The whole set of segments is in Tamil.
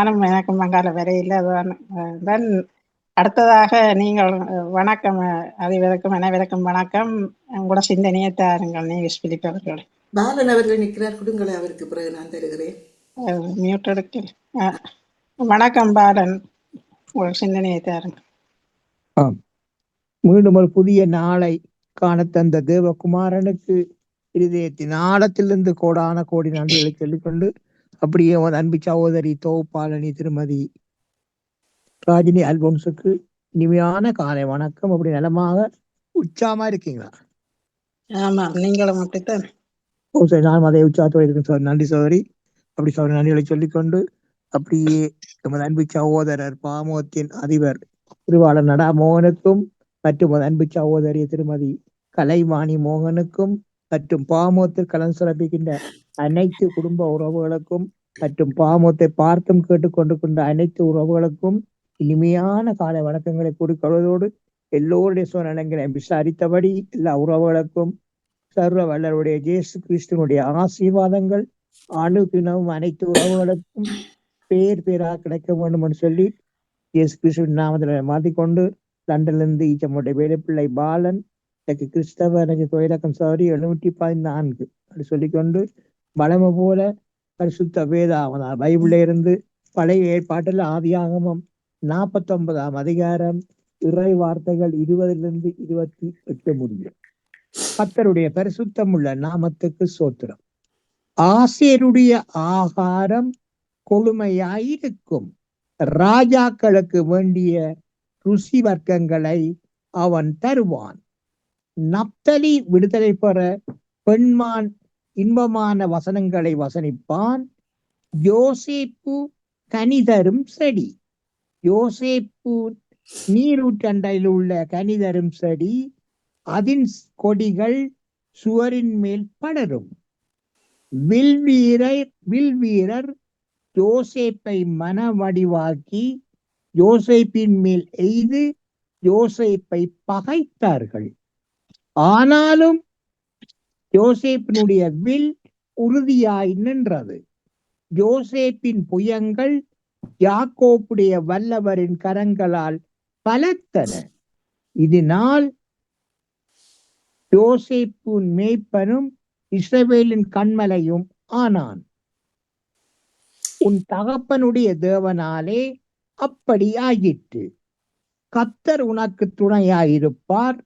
நானும் எனக்கு மங்கால வரையில் தான். அடுத்ததாக நீங்கள் வணக்கம் அதிபருக்கும் அனைவருக்கும் வணக்கம். உங்களோட சிந்தனையை தாருங்கள். நீங்கள் ஸ்பிரிட் அவர்கள் பாலன் அவர்கள் நிற்கிறார், கொடுங்களை அவருக்கு பிறகு நான் தருகிறேன். மியூட் எடுக்க. வணக்கம் பாலன், உங்கள் சிந்தனையை தாருங்கள். மீண்டும் ஒரு புதிய நாளை காண தந்த தேவகுமாரனுக்கு இருதயத்தின் ஆழத்திலிருந்து கோடான கோடி நன்றிகளை சொல்லிக்கொண்டு, அப்படியே அன்பு சகோதரி தோப்பாளனி திருமதி ராஜினி அல்போன்ஸுக்கு இனிமையான காலை வணக்கம். அப்படி நலமாக உற்சாகமா இருக்கீங்களா? ஆமா, நீங்களும் அப்படித்தான். நான் அதே உற்சாகத்தோடு இருக்கேன். நன்றி சகோதரி. அப்படி சகோதரி நன்றிகளை சொல்லிக்கொண்டு, அப்படியே நமது அன்பு சகோதரர் பாமோத்தின் அதிபர் திருவாளர் நடா மோகனுக்கும் மற்றும் அன்பு சகோதரி திருமதி கலைவாணி மோகனுக்கும் மற்றும் பாமோத்தில் கலந்து சிறப்பிக்கின்ற அனைத்து குடும்ப உறவுகளுக்கும் மற்றும் பாமோத்தை பார்த்தும் கேட்டுக்கொண்டிருக்கின்ற அனைத்து உறவுகளுக்கும் இனிமையான காலை வணக்கங்களை கூறிக்கொள்வதோடு எல்லோருடைய சூழ்நிலைகளை விசாரித்தபடி எல்லா உறவுகளுக்கும் சர்வ வல்லருடைய இயேசு கிறிஸ்துவனுடைய ஆசீர்வாதங்கள் அணுதினமும் அனைத்து உறவுகளுக்கும் பேர் பேராக கிடைக்க வேண்டும் என்று சொல்லி இயேசு கிறிஸ்துவின் நாமத்தில் மாற்றிக்கொண்டு லண்டன்லிருந்து ஈச்சமுடைய வேலைப்பிள்ளை பாலன் எனக்கு கிறிஸ்தவ எனக்கு தொழிலக்கம் சௌரி 714 அப்படி சொல்லிக்கொண்டு வளமை போல பரிசுத்த வேதாவதா பைபிள்ல இருந்து பழைய ஏற்பாட்டில் ஆதியாகமம் 49ஆம் அதிகாரம் இறை வார்த்தைகள் 20 - 28 முடியும். கர்த்தருடைய பரிசுத்தம் உள்ள நாமத்துக்கு சோத்திரம். ஆசேருடைய ஆகாரம் கொழுமையாயிருக்கும், ராஜாக்களுக்கு வேண்டிய ருசி வர்க்கங்களை அவன் தருவான். நப்தலி விடுதலை பெற பெண்மான் இன்பமான வசனங்களை வசனிப்பான். யோசேப்பு கனிதரும் செடி, யோசேப்பு நீரூற்றண்டையில் உள்ள கனிதரும் செடி, அதன் கொடிகள் சுவரின் மேல் படரும். வில்வீரர் யோசேப்பை மனவடிவாக்கி யோசேப்பின் மேல் எய்து யோசேப்பை பகைத்தார்கள். ஆனாலும் யோசேப்பினுடைய வில் உறுதியாய் நின்றது. யோசேப்பின் புயங்கள் யாக்கோப்புடைய வல்லவரின் கரங்களால் பலத்தன. இதனால் யோசேப்பின் மேய்ப்பனும் இஸ்ரவேலின் கண்மலையும் ஆனான். உன் தகப்பனுடைய தேவனாலே அப்படி ஆயிற்று. கர்த்தர் உனக்கு துணையாயிருப்பார்.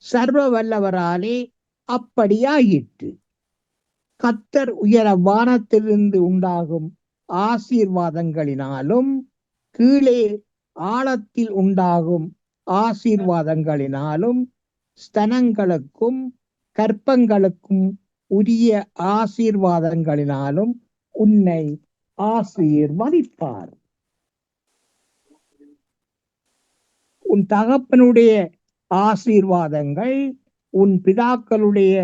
சர்வ வல்லவராலே அப்படியாயிற்று. கர்த்தர் உயர வானத்திலிருந்து உண்டாகும் ஆசீர்வாதங்களினாலும் கீழே ஆழத்தில் உண்டாகும் ஆசீர்வாதங்களினாலும் ஸ்தனங்களுக்கும் கற்பங்களுக்கும் உரிய ஆசீர்வாதங்களினாலும் உன்னை ஆசீர்வதிப்பார். உன் தகப்பனுடைய ஆசீர்வாதங்கள் உன் பிதாக்களுடைய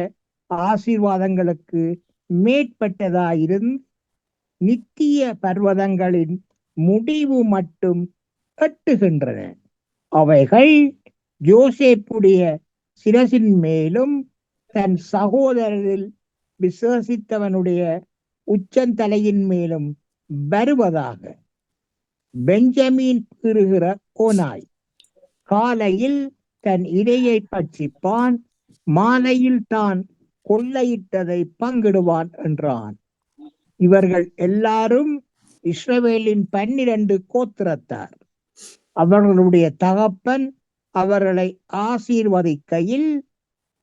ஆசீர்வாதங்களுக்கு மேற்பட்டதாயிருந்து நித்திய பர்வதங்களின் முடிவு மட்டும் எட்டுகின்றன. அவைகள் யோசேப்புடைய சிரசின் மேலும் தன் சகோதரரில் விசுவசித்தவனுடைய உச்சந்தலையின் மேலும் வருவதாக. பெஞ்சமின் பெறுகிற ஓனாய் காலையில் தன் இரையை பட்சிப்பான், மாலையில் தான் கொள்ளையிட்டதை பங்கிடுவான் என்றான். இவர்கள் எல்லாரும் இஸ்ரவேலின் 12 கோத்திரத்தார். அவர்களுடைய தகப்பன் அவர்களை ஆசீர்வதிக்கையில்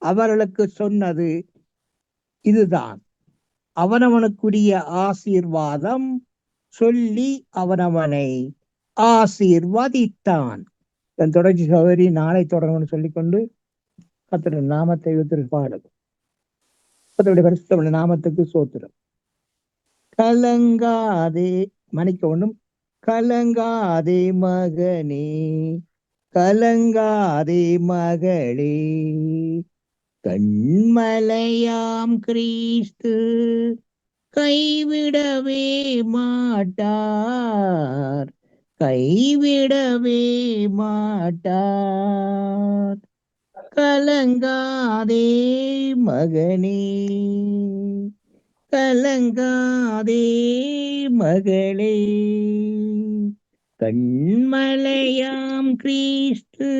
அவர்களுக்கு சொன்னது இதுதான்: அவனவனுக்குரிய ஆசீர்வாதம் சொல்லி அவனவனை ஆசீர்வதித்தான். தன் தொடர்ச்சி சகோதரி நாளை தொடர்ந்து சொல்லிக்கொண்டு கர்த்தருடைய நாமத்தை பாடும். கர்த்தருடைய பரிசுத்த நாமத்துக்கு சோத்திரம். கலங்காதே, மன்னிக்க ஒண்ணும், கலங்காதே மகனே, கலங்காதே மகளே, கண்மலையாம் கிறிஸ்து கைவிடவே மாட்டார், கைவிடவே மாட்டார். கலங்காதே மகனே, கலங்காதே மகளே, கண்மலையாம் கிறிஸ்து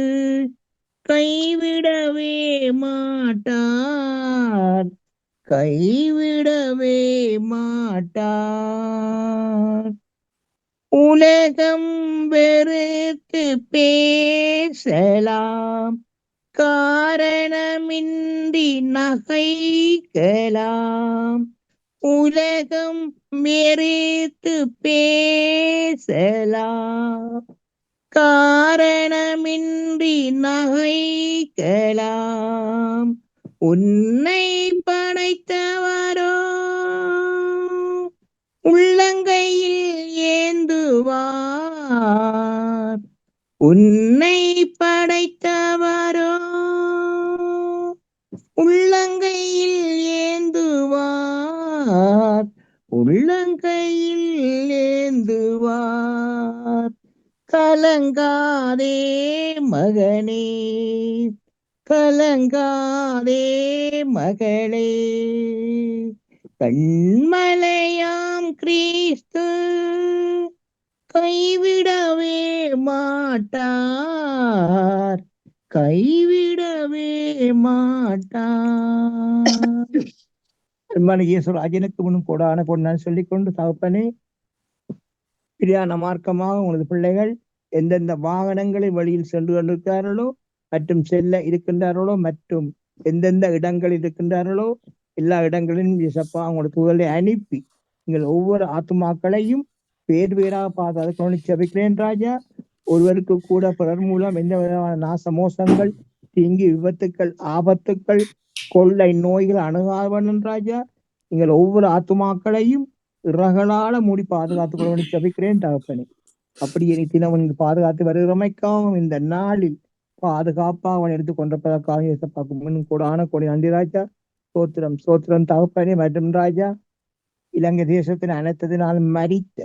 கைவிடவே மாட்டார், கைவிடவே மாட்டார். உலகம் வெறுத்து பேசலாம், காரணமின்றி நகைக்கலாம். உலகம் வெறுத்து பேசலாம், காரணமின்றி நகைக்கலாம். உன்னை படைத்தவரோ உள்ளங்கையில் ஏந்துவார், உன்னை படைத்தவரோ உள்ளங்கையில் ஏந்துவார், உள்ளங்கையில் ஏந்துவார். கலங்காதே மகனே, கலங்காதே மகளே, கண்மலையாம் கிறிஸ்து கைவிடவே மாட்டார், கைவிடவே மாட்டார். அன்பான இயேசுராஜனுக்கு முன்னும் கோடான பொன்னான் சொல்லிக்கொண்டு, தகப்பனே, பிரியாண மார்க்கமாக உங்களது பிள்ளைகள் எந்தெந்த வாகனங்களை வழியில் சென்று கொண்டிருக்கிறார்களோ மற்றும் செல்ல இருக்கின்றார்களோ மற்றும் எந்தெந்த இடங்களில் இருக்கின்றார்களோ எல்லா இடங்களிலும் இயேசப்பா உங்களோட தூதரை அனுப்பி நீங்கள் ஒவ்வொரு ஆத்துமாக்களையும் பேர் பேராக பார்த்து அதை கவனிச்சு ஜெபிக்கிறேன் ராஜா. ஒருவருக்கு கூட பிறர் மூலம் எந்த விதமான நாசமோசங்கள், தீங்கு, விபத்துக்கள், ஆபத்துக்கள், கொள்ளை நோய்கள் அணுகாவன் ராஜா. நீங்கள் ஒவ்வொரு ஆத்துமாக்களையும் இறகளால மூடி பாதுகாத்துக் கொள்ள ஜெபிக்கிறேன் தகப்பனே. அப்படியே தினம் நீங்கள் பாதுகாத்து வருகிறமைக்காகவும் இந்த நாளில் பாதுகாப்பாக அவன் எடுத்துக் கொண்டிருப்பதற்காக இயேசப்பாக்கு முன் கூடான கொடி நன்றி ராஜா. சோத்திரம் சோத்திரம் தகப்பனே. மற்றும் ராஜா, இலங்கை தேசத்தின் அனைத்ததினால் மரித்த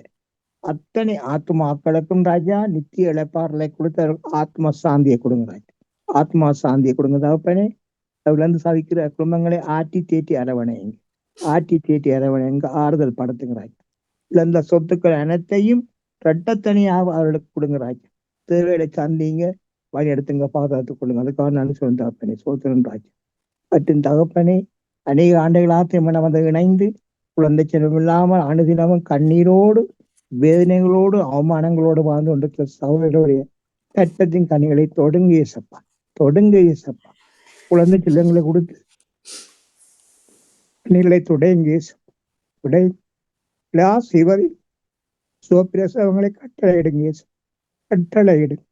அத்தனை ஆத்மாக்களுக்கும் ராஜா நித்திய இழப்பாறுகளை கொடுத்த ஆத்ம சாந்தியை கொடுங்க ராஜா, ஆத்மா சாந்தியை கொடுங்க தகப்பனே. அதுலேருந்து சாதிக்கிற குடும்பங்களை ஆட்டி தேட்டி அரவணைங்க, ஆட்டி தேட்டி அரவணைங்க, ஆறுதல் படுத்துங்க ராஜா. இழந்த சொத்துக்கள் அனைத்தையும் இரட்டத்தனியாக அவர்களுக்கு கொடுங்க ராஜா. தேவையை சாந்திங்க, வழி எடுத்துங்க, பாதுகாத்துக் கொள்ளுங்க. அதுக்காக நான் சொல்லும் தகப்பனே சோத்திரன் ராஜா. மற்றும் தகப்பனே, அநேக ஆண்டுகளாக திருமணம் வந்து இணைந்து குழந்தை செல்வம் இல்லாமல் அணுதினமும் கண்ணீரோடு வேதனைகளோடு அவமானங்களோடு வாழ்ந்து கொண்டிருக்கிற சகோதரருடைய கட்டத்தின் கனிகளை தொடங்க இயேசப்பா, தொடங்க இயேசப்பா. குழந்தை செல்வங்களை கொடுத்து கனிகளை தொடங்க இயேசப்பா, உடை சிவரி சுவப்பிரசவங்களை கட்டளையிடுங்க இயேசப்பா, கட்டளையிடுங்க.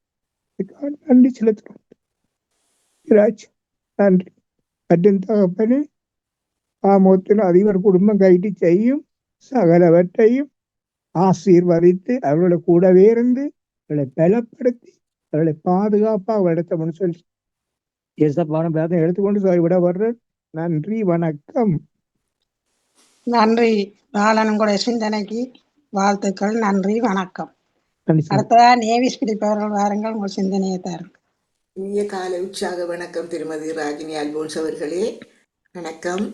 நன்றி செலுத்துறோம் ராஜா, நன்றி. மற்றும் தகப்பனே, ஆமோத்தின் அதிபர் குடும்பம் கைட்டு செய்யும் சகலவற்றையும் ஆசீர்வதித்து அவர்களை கூடவே இருந்து அவர்களை பலப்படுத்தி அவர்களை பாதுகாப்பா அவரிடத்த சொல்லி இயேசப்பான பேதம் எடுத்துக்கொண்டு விட வர்ற. நன்றி, வணக்கம். நன்றி பாலன் கூட சிந்தனைக்கு வாழ்த்துக்கள். நன்றி, வணக்கம். அடுத்ததா நேவிஸ் பிடிப்பவர்கள் வாருங்கள், உங்கள் சிந்தனையை தாருங்கள். இனிய காலை உற்சாக வணக்கம் திருமதி ராஜினி அல்போன்ஸ் அவர்களே. வணக்கம்.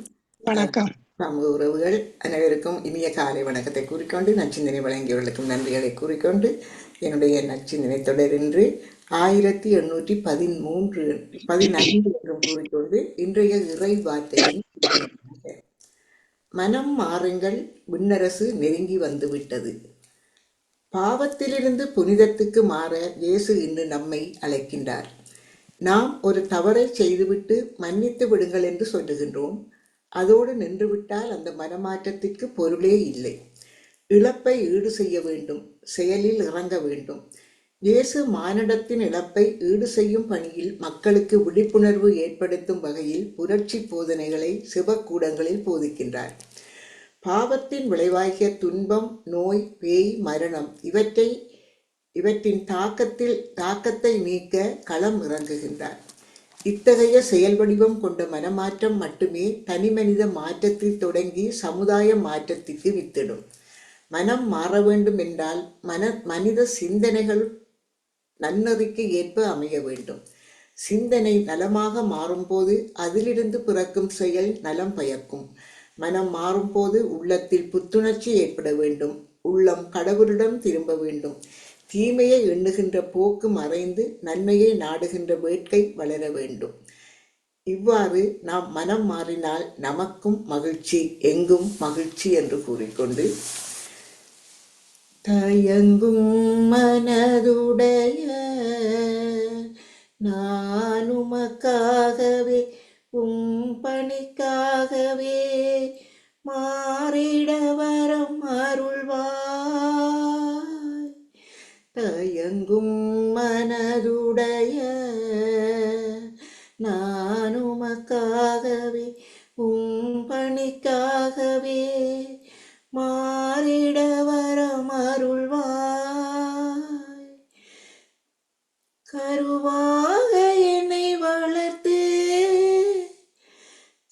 வணக்கம். சமூக உறவுகள் அனைவருக்கும் இனிய காலை வணக்கத்தை கூறிக்கொண்டு, நச்சிந்தனை வழங்கியவர்களுக்கும் நன்றிகளை கூறிக்கொண்டு, என்னுடைய நச்சிந்தனை தொடரின்றி 1814 என்றும் கூறிக்கொண்டு இன்றைய இறை வார்த்தையின் மனம் மாறுங்கள், விண்ணரசு நெருங்கி வந்துவிட்டது. பாவத்திலிருந்து புனிதத்துக்கு மாற இயேசு இன்று நம்மை அழைக்கின்றார். நாம் ஒரு தவறை செய்துவிட்டு மன்னித்து விடுங்கள் என்று சொல்லுகின்றோம். அதோடு நின்றுவிட்டால் அந்த மனமாற்றத்திற்கு பொருளே இல்லை. இழப்பை ஈடு செய்ய வேண்டும், செயலில் இறங்க வேண்டும். இயேசு மானிடத்தின் இழப்பை ஈடு செய்யும் பணியில் மக்களுக்கு விழிப்புணர்வு ஏற்படுத்தும் வகையில் புரட்சி போதனைகளை சிவக்கூடங்களில் போதிக்கின்றார். பாவத்தின் விளைவாகிய துன்பம், நோய், பேய், மரணம் இவற்றின் தாக்கத்தை நீக்க களம் இறங்குகின்றார். இத்தகைய செயல் வடிவம் கொண்ட மனமாற்றம் மட்டுமே தனிமனித மாற்றத்தில் தொடங்கி சமுதாய மாற்றத்திற்கு வித்திடும். மனம் மாற வேண்டும் என்றால் மனித சிந்தனைகள் நன்னறிக்கு ஏற்ப அமைய வேண்டும். சிந்தனை நலமாக மாறும்போது அதிலிருந்து பிறக்கும் செயல் நலம் பயக்கும். மனம் மாறும்போது உள்ளத்தில் புத்துணர்ச்சி ஏற்பட வேண்டும். உள்ளம் கடவுளிடம் திரும்ப வேண்டும். தீமையை எண்ணுகின்ற போக்கு மறைந்து நன்மையை நாடுகின்ற வேட்கை வளர வேண்டும். இவ்வாறு நாம் மனம் மாறினால் நமக்கும் மகிழ்ச்சி, எங்கும் மகிழ்ச்சி என்று கூறிக்கொண்டு, தயங்கும் மனதுடைய நான் உமக்காகவே பணிக்காகவே மாறிட வரம் அருள்வாய். தயங்கும் மனதுடைய நான் உமக்காகவே பணிக்காகவே மாறிட வரம் அருள்வாய். கருவாக என்னை வளர்த்து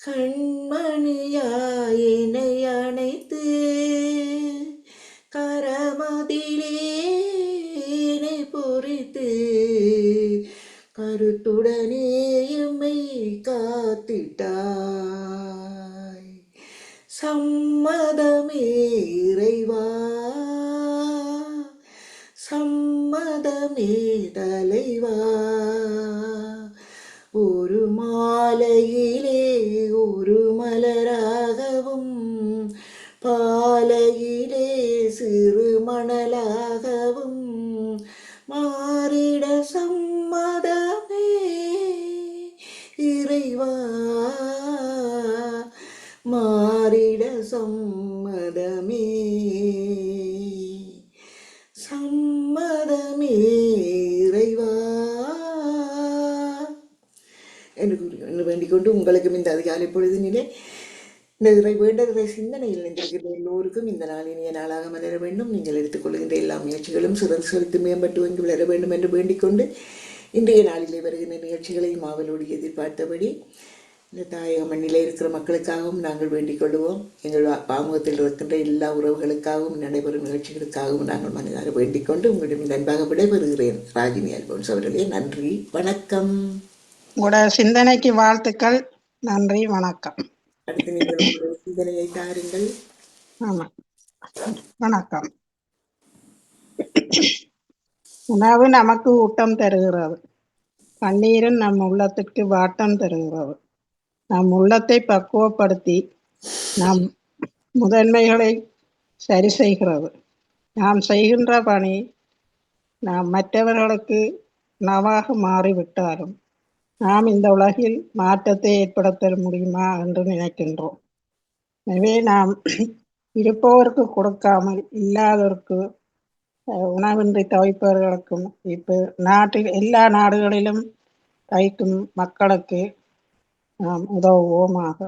கண்மணியாய் என்னை அணைத்து கரமதிலே என்னை பொறித்து கருத்துடனே எம்மை காத்திட்டாய். சம்மதமே இறைவா, சம்மதமே தலைவா. ஒரு மாலையிலே ஒரு மலராகவும் பாலையிலே சிறு மணலாகவும் மாறிட சம்மதமே இறைவா, மாறிட சம்மதமே, சம்மதமே இறைவா என்று வேண்டிக் கொண்டு உங்களுக்கும் இந்த அதிகாலை பொழுதினிலே இந்த வேண்டுகிற சிந்தனையில் நின்றிருக்கிற எல்லோருக்கும் இந்த நாள் இனிய நாளாக மலர வேண்டும். நீங்கள் எடுத்துக்கொள்கின்ற எல்லா முயற்சிகளும் சிறந்து செலுத்து மேம்பட்டு வந்து வளர வேண்டும் என்று வேண்டிக் கொண்டு இன்றைய நாளிலே வருகின்ற நிகழ்ச்சிகளையும் ஆவலோடு எதிர்பார்த்தபடி இந்த தாயக மண்ணிலே இருக்கிற மக்களுக்காகவும் நாங்கள் வேண்டிக் கொள்வோம். எங்கள் பாமுகத்தில் இருக்கின்ற எல்லா உறவுகளுக்காகவும் நடைபெறும் நிகழ்ச்சிகளுக்காகவும் நாங்கள் மனதார வேண்டிக் கொண்டு உங்களிடம் நண்பாக விடைபெறுகிறேன். ராஜினி அல்போன்ஸ் அவர்களே, நன்றி, வணக்கம். உங்களோட சிந்தனைக்கு வாழ்த்துக்கள். நன்றி, வணக்கம். அடுத்து நீங்கள் உங்களுடைய சிந்தனையை தாருங்கள். ஆமா, வணக்கம். உணவு நமக்கு ஊட்டம் தருகிறது. கண்ணீரும் நம் உள்ளத்திற்கு வாட்டம் தருகிறது. நம் உள்ளத்தை பக்குவப்படுத்தி நம் முதன்மைகளை சரி செய்கிறது. நாம் செய்கின்ற பணி நாம் மற்றவர்களுக்கு நவாக மாறிவிட்டாலும் நாம் இந்த உலகில் மாற்றத்தை ஏற்படுத்த முடியுமா என்று நினைக்கின்றோம். எனவே நாம் இருப்பவருக்கு கொடுக்காமல் இல்லாதவருக்கு உணவின்றி தவிப்பவர்களுக்கும் இப்போ நாட்டில் எல்லா நாடுகளிலும் தவிக்கும் மக்களுக்கு நாம் உதவுவோமாக.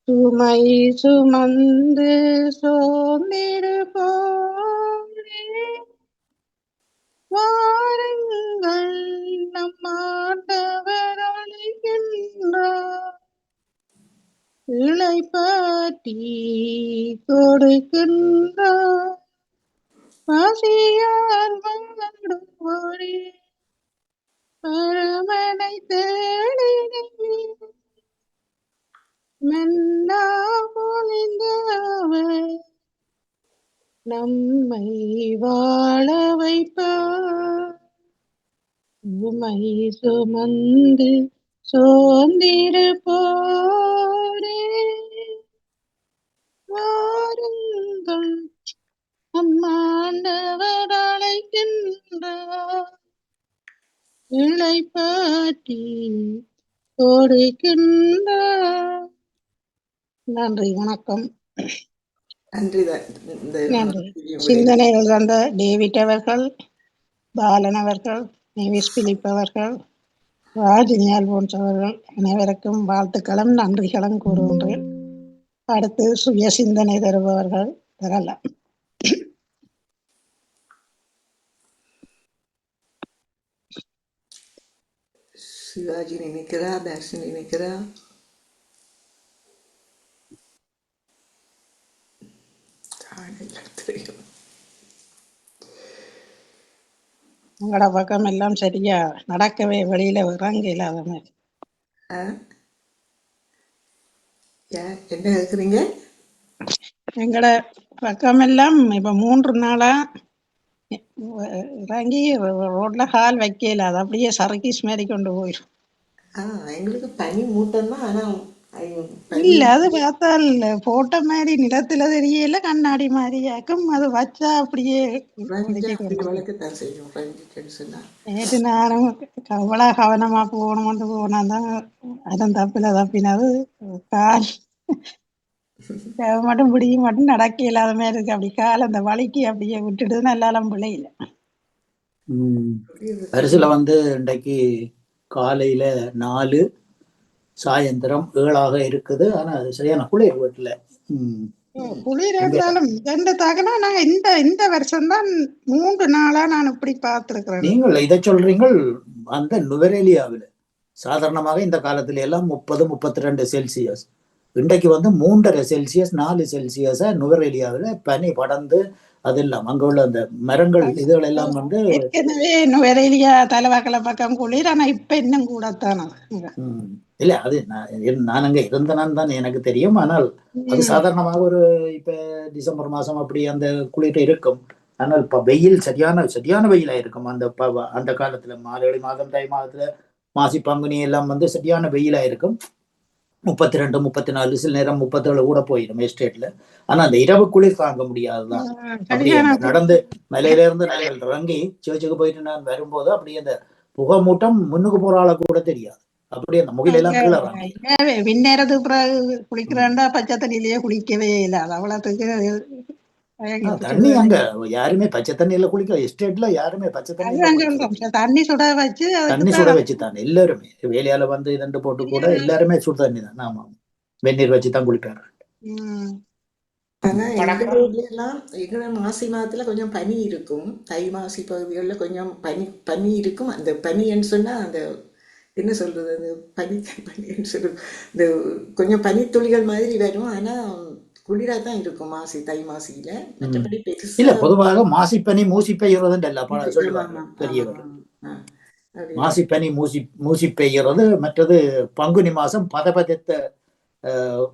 சுமை சுமந்து சோர்ந்திருப்போரே, வாருங்கள் நம் ஆண்டவர் அழைக்கின்றார். இளைப்பாற்றி கொடுக்கின்றார். பசியால் வாடுவோரே, பரமனை தேடினீர். மன்னா பொழிந்தவர் நம்மை வாழ வைப்பார். உமை சுமந்து சோர்ந்திருப்போரே, வாருங்கள் அம்மாண்டவர் அழைக்கின்றார். இளைப்பாற்றி கொடுக்கின்றார். நன்றி, வணக்கம். நன்றி. நன்றி. சிந்தனைகள் தந்த டேவிட் அவர்கள், பாலன் அவர்கள், நேவிஸ் பிலிப் அவர்கள், ராஜினி அல்போன்ஸ் அவர்கள் அனைவருக்கும் வாழ்த்துக்களும் நன்றிகளும் கூறுகின்றேன். அடுத்து சுய சிந்தனை தருபவர்கள் தரலாம். சிவாஜி நினைக்கிறா, தர்ஷினி நினைக்கிறா, உங்களோட பக்கம் எல்லாம் சரியா நடக்கவே வெளியில இறங்க இல்லாத மாதிரி. என்ன கேட்குறீங்க? எங்கட பக்கமெல்லாம் இப்ப 3 நாளா இறங்கி ரோட்ல கால் வைக்கல, அது அப்படியே சறுக்கி மாதிரி கொண்டு போயிடும். எங்களுக்கு பனி மூட்டம் தான். ஆனால் பனி இல்ல அது பார்த்தால் போட்ட மாதிரி நிலத்துல தெரியல, கண்ணாடி மாதிரியாக்கும். அது வச்சா அப்படியே ரஞ்சா ஒதுக்கி அப்படி கொண்டு போயிடும். வளர்க்கத்தான் செய்யும். ரஞ்சிக்கன்னு சொன்னால் நேற்று நானும் அவ்வளோ கவனமா போகணும்னு போனா தான் அதன் தப்பினது கால் மட்டும் பிடிக்க மட்டும் நடக்க இல்லாத மாதிரி இருக்கு. அப்படி கால் அந்த வலிக்கு அப்படியே விட்டுட்டு நல்லாலாம் பிள்ளையில. பரிசுல இன்றைக்கு காலையில 4 சாயந்தரம் 7 இருக்குது. ஆனா அது சரியான குளிர் வீட்டுல. குளிர் இருந்தாலும் இந்த தகனா நாங்க இந்த வருஷம் தான் 3 நாளா நான் இப்படி பார்த்திருக்கிறேன். நீங்கள் இதை சொல்றீங்கள் அந்த நுவரேலியாவில் சாதாரணமாக இந்த காலத்துல எல்லாம் 30-32 செல்சியஸ். இன்றைக்கு 3.5 செல்சியஸ் 4 செல்சியஸா நுவரேலியாவில் பனி படர்ந்து அதெல்லாம் அங்க உள்ள அந்த மரங்கள் இதுகள் எல்லாம் ஏற்கனவே நுவரேலியா தலைவாக்கல பக்கம் குளிர். ஆனா இப்ப இன்னும் கூடத்தான. இல்ல அது நான் அங்க இருந்தனான் தான் எனக்கு தெரியும். ஆனால் அது சாதாரணமாக ஒரு இப்ப டிசம்பர் மாசம் அப்படி அந்த குளிர் இருக்கும். ஆனால் இப்ப வெயில் சரியான வெயிலா இருக்கும். அந்த காலத்துல மார்கழி மாதம் தை மாதத்துல மாசி பங்குனி எல்லாம் சரியான வெயிலா இருக்கும். 32 34 சில நேரம் 37 கூட போயிடும் எஸ்டேட்ல. ஆனா அந்த இரவு குளிர் தாங்க முடியாதுதான். அப்படியே நடந்து மலையில இருந்து நாங்கள் இறங்கி சர்ச்சுக்கு போயிட்டு நான் வரும்போது அப்படியே அந்த புகை மூட்டம் முன்னுக்கு போற ஆள கூட தெரியாது. அப்படியே அந்த முகில எல்லாம் கீழே வாங்க. பின்னேறதுக்கு பிறகு குளிக்கிறேன்டா பச்சை தண்ணியிலேயே குளிக்கவே இல்லை. அது அவ்வளவுக்கு தண்ணி அங்க யாருமே பச்சை தண்ணியில குளிக்கல. எஸ்டேட்ல யாருமே பச்சை தண்ணி தண்ணி சுட வச்சு தான் எல்லாருமே வேலையால இதண்டு போட்டு கூட எல்லாருமே சுடு தண்ணி தான். ஆமா, வெந்நீர் வச்சுதான் குளிப்பாரு. ஆனா எங்க ஊர்ல எல்லாம் எங்க மாசி மாதத்துல கொஞ்சம் பனி இருக்கும். தை மாசி பகுதிகளில் கொஞ்சம் பனி இருக்கும். அந்த பனின்னு சொன்னா அந்த என்ன சொல்றது, அந்த பனின்னு சொல்றது, இந்த கொஞ்சம் பனித்துளிகள் மாதிரி வரும். ஆனா குளிரா தான் இருக்கும் மாசி தை மாசியில. மற்றபடி இல்ல பொதுவாக மாசிப்பனி மூசி பெய்யறது சொல்லுவாங்க பெரியவர். மாசிப்பனி மூசி பெய்யறது. மற்றது பங்குனி மாசம் பதபதத்த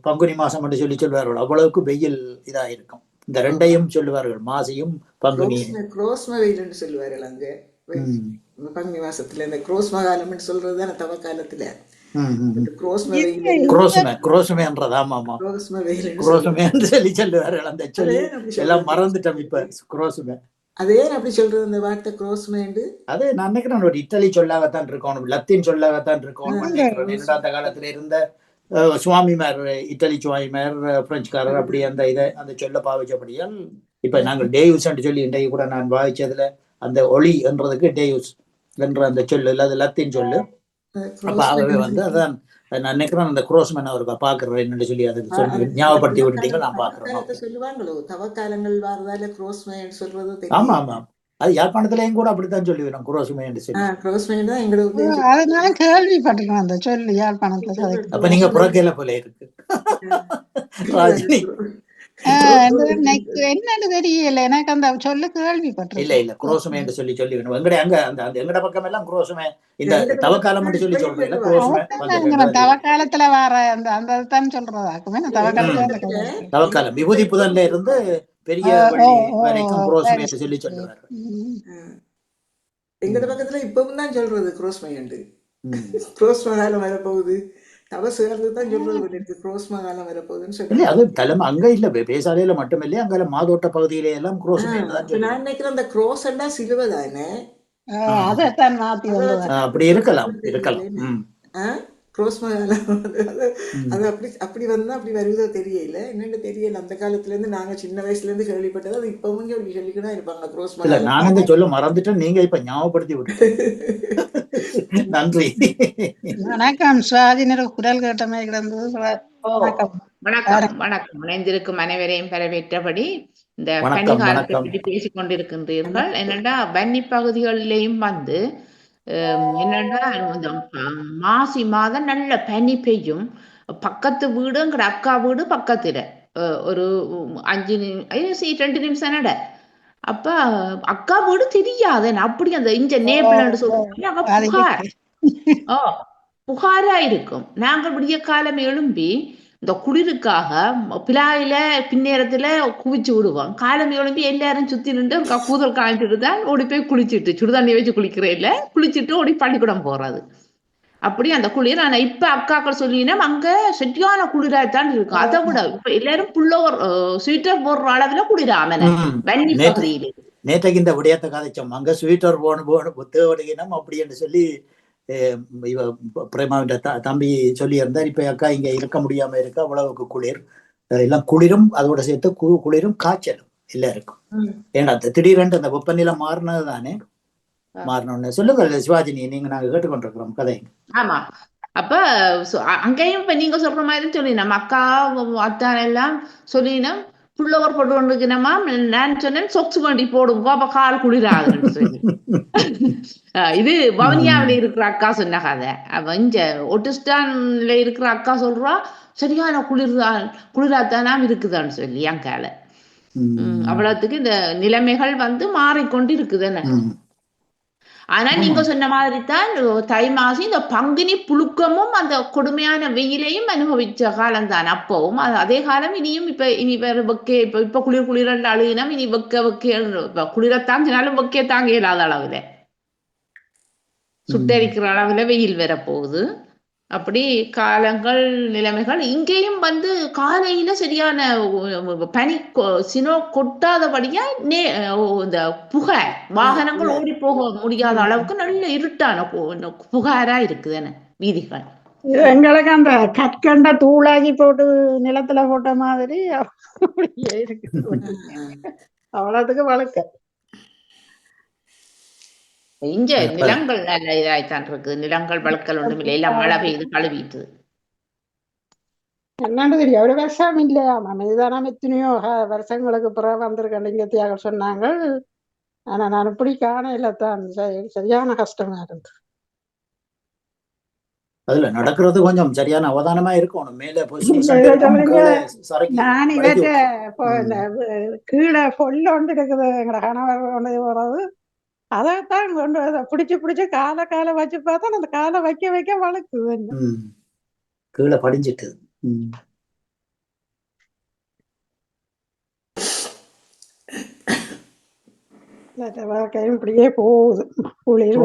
பங்குனி மாசம் என்று சொல்லுவார்கள். அவ்வளவுக்கு வெயில் இதா இருக்கும். இந்த ரெண்டையும் சொல்லுவார்கள், மாசியும் பங்குனியும். குரோஸ்ம வெயில் சொல்லுவார்கள் அங்க பங்குனி மாசத்துல. இந்த குரோஸ்ம காலம் சொல்றதுதான் தவ காலத்துல குரோசுமே சொல்லுவார்கள். அந்த சொல்லி எல்லாம் மறந்துட்டோம் இப்ப. குரோசுமே அதே அப்படி சொல்றது அந்த வார்த்தை குரோஸ்மேண்டு. அதே நான் நினைக்கிறேன் ஒரு இத்தாலி சொல்லாகத்தான் இருக்கணும், லத்தீன் சொல்லாகத்தான் இருக்கணும். அந்த காலத்துல இருந்த சுவாமிமார், இத்தாலி சுவாமிமார், பிரெஞ்சுக்காரர் அப்படி அந்த சொல்ல பாவிச்சபடியால் இப்ப நாங்கள் டேயூஸ் சொல்லி இன்றைக்கு கூட நான் பாவிச்சதுல அந்த ஒளி என்றதுக்கு டேயூஸ் என்ற அந்த சொல்லு அது லத்தீன் சொல்லு. அப்ப ஆகவே அதான் நான் நினைக்கிறேன் அந்த குரோஸ்மேன் அவருக்கு பாக்குறேன் என்னன்னு சொல்லி அதுக்கு சொல்லி ஞாபகப்படுத்தி விட்டுட்டீங்க. நான் பாக்குறேன். சொல்லுவாங்களோ தவக்காலங்கள் வாரதால குரோஸ்மேன் சொல்றது. ஆமா ஆமா, அது யாழ்ப்பாணத்திலையும் கூட அப்படித்தான் சொல்லுவேன் குரோசுமேன் சொல்லி. குரோஸ்மேன் தான் எங்களுக்கு அதனால கேள்விப்பட்டிருக்கேன் அந்த சொல்லு யாழ்ப்பாணத்துல. அப்ப நீங்க புறக்கையில போல இருக்கு ராஜினி. என்னன்னு தெரியல எனக்கு அந்த சொல்லு கேள்விப்பட்டிருக்கேன். இல்ல குரோசுமே என்று சொல்லி வேணும். எங்கட அங்க அந்த எங்கட பக்கம் எல்லாம் குரோசுமே இந்த தவக்காலம் என்று சொல்லி சொல்றேன். தவக்காலத்துல வர அந்த தான் சொல்றதாக்குமே. தவக்காலம் விபூதி புதன்ல இருந்து பெரிய வரைக்கும் குரோசுமே என்று சொல்லி சொல்லுவாரு. எங்கட பக்கத்துல இப்பவும் தான் சொல்றது குரோஸ்மை என்று. குரோஸ்ம காலம் வரப்போகுது, தவசுதான் சொல்றது குரோஸ்ம காலம் வரப்போகுதுன்னு சொல்லி. அது தலைமை அங்க இல்ல, பேசாலையில மட்டுமில்லை, அங்க மாதோட்ட பகுதியில எல்லாம் குரோஸ்மே. நான் நினைக்கிறேன் அந்த குரோஸ் எல்லாம் சிலுவை தானே. அதைத்தான் மாத்தி அப்படி இருக்கலாம். குரோஸ்ம காலம் அது அப்படி வந்தா அப்படி வருவதோ தெரியல. என்னன்னு தெரியல. அந்த காலத்துல இருந்து நாங்க சின்ன வயசுல இருந்து கேள்விப்பட்டது. அது இப்பவும் சொல்லிக்கிதான் இருப்பாங்க குரோஸ்ம. இல்ல நான் அங்க சொல்ல மறந்துட்டேன், நீங்க இப்ப ஞாபகப்படுத்தி விட்டு. நன்றி. வணக்கம். சுவாதினரு குரல் கேட்ட மாதிரி கிடந்தது. வணக்கம். இணைந்திருக்கும் அனைவரையும் வரவேற்றபடி இந்த பனிகாலத்தை பற்றி பேசிக் கொண்டிருக்கின்றீர்கள். என்னடா வன்னி பகுதிகளிலேயும் என்னடா மாசி மாதம் நல்ல பனி பெய்யும். பக்கத்து வீடுங்கிற அக்கா வீடு பக்கத்துல ஒரு 2 நிமிஷம் நட. அப்ப அக்கா வீடு தெரியாது அப்படி அந்த இஞ்ச நேபிள்னு சொல்லுவாங்க. புகாரா இருக்கும். நாங்கள் விடிய காலம் எழும்பி இந்த குளிருக்காக பிலாயில பின்னேரத்துல குவிச்சு விடுவோம். காலம் எழுப்பி எல்லாரும் சுத்தி நின்று கூதல் காய்ச்சிட்டு தான் ஓடி போய் குளிச்சுட்டு சுடுதண்ணி வச்சு குளிக்கிறேன் இல்ல குளிச்சுட்டு ஓடி பள்ளிக்கூடம் போறது. அப்படி அந்த குளிர். ஆனா இப்ப அக்காக்கள் சொல்லினா அங்க சரியான குளிராய்த்தான் இருக்கு. அதை விட இப்ப எல்லாரும் புல்லோவர் ஸ்வீட்டர் போடுற அளவுல குளிராமன வன்னி பகுதியிலே. நேற்றைக்கு இந்த விடயத்தை கதைச்சோம். அங்க ஸ்வீட்டர் போன தேவடையினம் அப்படி என்று சொல்லி இவ பிரேமாவின் தம்பி சொல்லி இருந்தார். இப்ப அக்கா இங்க இருக்க முடியாம இருக்கு, அவ்வளவுக்கு குளிர். எல்லாம் குளிரும் அதோட சேர்த்து குளிரும் காய்ச்சலும் எல்லாருக்கும். ஏன்னா திடீரென்று அந்த வெப்பநிலை மாறினது தானே. மாறணும்னு சொல்லுங்க சிவாஜினி, நீங்க நாங்க கேட்டுக்கொண்டிருக்கிறோம் கதை. ஆமா, அப்ப அங்கேயும் இப்ப நீங்க சொல்ற மாதிரி சொல்லினோம். அக்கா அத்தான் எல்லாம் சொல்லினோம் புள்ளவர் போட்டு கொண்டிருக்கணுமா. நான் சொன்னேன் சொக்ஸ் வண்டி போடுங்க அப்ப கால் குளிராதுன்னு சொல்லி. இது வவுனியாவில இருக்கிற அக்கா சொன்ன கதை. அவ இங்க ஒட்டிஸ்டான்ல இருக்கிற அக்கா சொல்றா சரியான குளிராத்தானாம் இருக்குதான்னு சொல்லி அங்கால. அவ்வளவுக்கு இந்த நிலைமைகள் மாறிக்கொண்டு இருக்குதுன்னு. ஆனா நீங்க சொன்ன மாதிரி தான் தை மாசம் இந்த பங்குனி புழுக்கமும் அந்த கொடுமையான வெயிலையும் அனுபவிச்ச காலம் தான் அப்பவும். அதே காலம் இனியும். இனி வேற வெக்கே இப்ப குளிர் அழுகினம். இனி வெக்க குளிரத்தாங்கினாலும் வெக்கைய தாங்க இயலாத அளவுல சுட்டரிக்கிற அளவுல வெயில் வர போகுது. அப்படி காலங்கள் நிலைமைகள் இங்கேயும் காலையில சரியான பனி சினோ கொட்டாதபடியா இந்த புகை வாகனங்கள் ஓடி போக முடியாத அளவுக்கு நல்ல இருட்டான புகாரா இருக்குதுன்னு வீதிகள். எங்களுக்கு அந்த கற்கண்ட தூளாகி போட்டு நிலத்துல போட்ட மாதிரி அப்படியே இருக்கு. அவ்வளவுக்கு வழக்க இங்க நிலங்கள் நல்ல இதாய்த்தான் இருக்கு. நிலங்கள் வளர்க்கல் ஒன்றும் இல்லை, எல்லாம் மழை பெய்து கழுவிட்டு. என்னன்னு தெரியும், ஒரு வருஷம் இல்லையா இதுதானே எத்தனையோ வருஷங்களுக்கு பிறகு வந்திருக்கேன் இங்க தியாக சொன்னாங்க. ஆனா நான் இப்படி காணையில தான் சரியான கஷ்டமா இருந்து. அதுல நடக்கிறது கொஞ்சம் சரியான அவதானமா இருக்கணும். மேல நான் இவற்ற கீழே பொல்ல ஒன்று இருக்குது எங்கட கணவர் கொண்டு போறது. அதைத்தான் கொண்டு பிடிச்சு காலை வச்சு பார்த்தா அந்த காலை வைக்க வளர்க்குது. கீழே படிஞ்சிட்டு வாழ்க்கையும் இப்படியே போகுது. குளிர்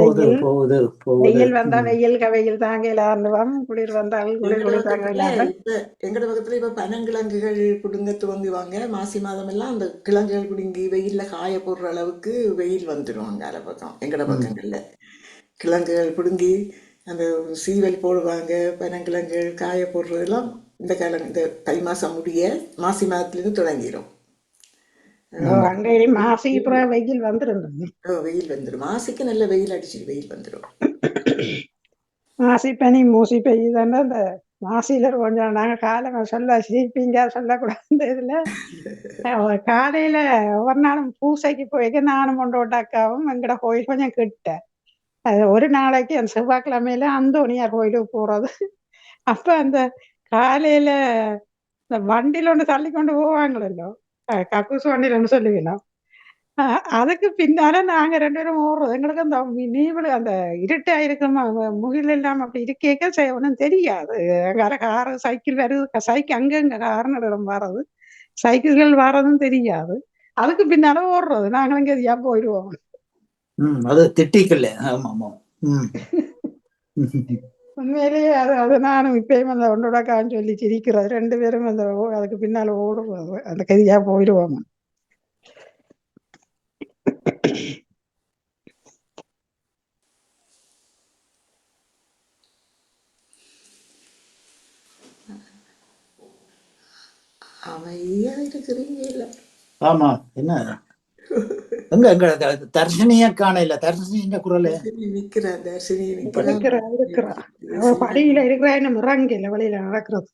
வெயில் வந்தா வெயில் தாங்கலாம், குளிர் வந்தால் குளிர் தாங்கலாம். எங்கட பக்கத்துல இப்ப பனங்கிழங்குகள் புடுங்க துவங்குவாங்க. மாசி மாதம் எல்லாம் அந்த கிழங்குகள் புடுங்கி வெயில்ல காய போடுற அளவுக்கு வெயில் வந்துடுவாங்க. அரை பக்கம் எங்கட பக்கங்கள்ல கிழங்குகள் புடுங்கி அந்த சீவல் போடுவாங்க. பனங்கிழங்குகள் காய போடுறதெல்லாம் இந்த தை மாசம் முடிய மாசி மாதத்துலேருந்து தொடங்கிடும். மாசி வெயில் வந்துடும். வெயில் வந்துடும். மாசிக்கு நல்ல வெயில் அடிச்சு வெயில் வந்துடும். மாசி பனி மூசி பெய்யுதானே. இந்த மாசியில கொஞ்சம் நாங்க காலை சிரிப்பீங்க சொல்லக்கூடாது. இதுல காலையில ஒரு நாளும் பூசைக்கு போய்க்க நானும் கொண்டோட்டாக்காவும் எங்கட கோயில் கொஞ்சம் கிட்ட. அது ஒரு நாளைக்கு அந்த செவ்வாய்க்கிழமையில அந்தோனியார் கோயிலுக்கு போறது. அப்ப அந்த காலையில இந்த வண்டியில ஒன்று தள்ளி கொண்டு போவாங்களோ, கக்கூசு வண்டியிலன்னு சொல்லுவீங்களோ, அதுக்கு பின்னால நாங்க 2 பேரும் ஓடுறோம். எங்களுக்கு அந்த நீவல் அந்த இருட்டா இருக்குமா முகில் இல்லாம அப்படி இருக்கேக்க ஒன்றும் தெரியாது. அங்கே காரு சைக்கிள் வருது, சைக்கிள் அங்கங்க காரணம் வர்றது, சைக்கிள்கள் வர்றதும் தெரியாது. அதுக்கு பின்னால ஓடுறது. நாங்களும் இங்கே எதையா போயிடுவோம். அது திட்டிக்கல. உண்மையிலேயே அது நானும் இப்பயும் அந்த ஒன்றோடக்கான்னு சொல்லி சிரிக்கிறது. 2 பேரும் அந்த அதுக்கு பின்னால ஓடுவோம். அந்த கதியா போயிடுவோம். அமைதியா இருக்கிறீங்க இல்ல? ஆமா, என்ன எங்க தர்ஷினிய காணல. தர்ஷினிய குரல் நிக்கிறா. தர்ஷினி இருக்கிறா படியில இருக்கிறா. என்ன முறங்கல வழியில நடக்கிறது.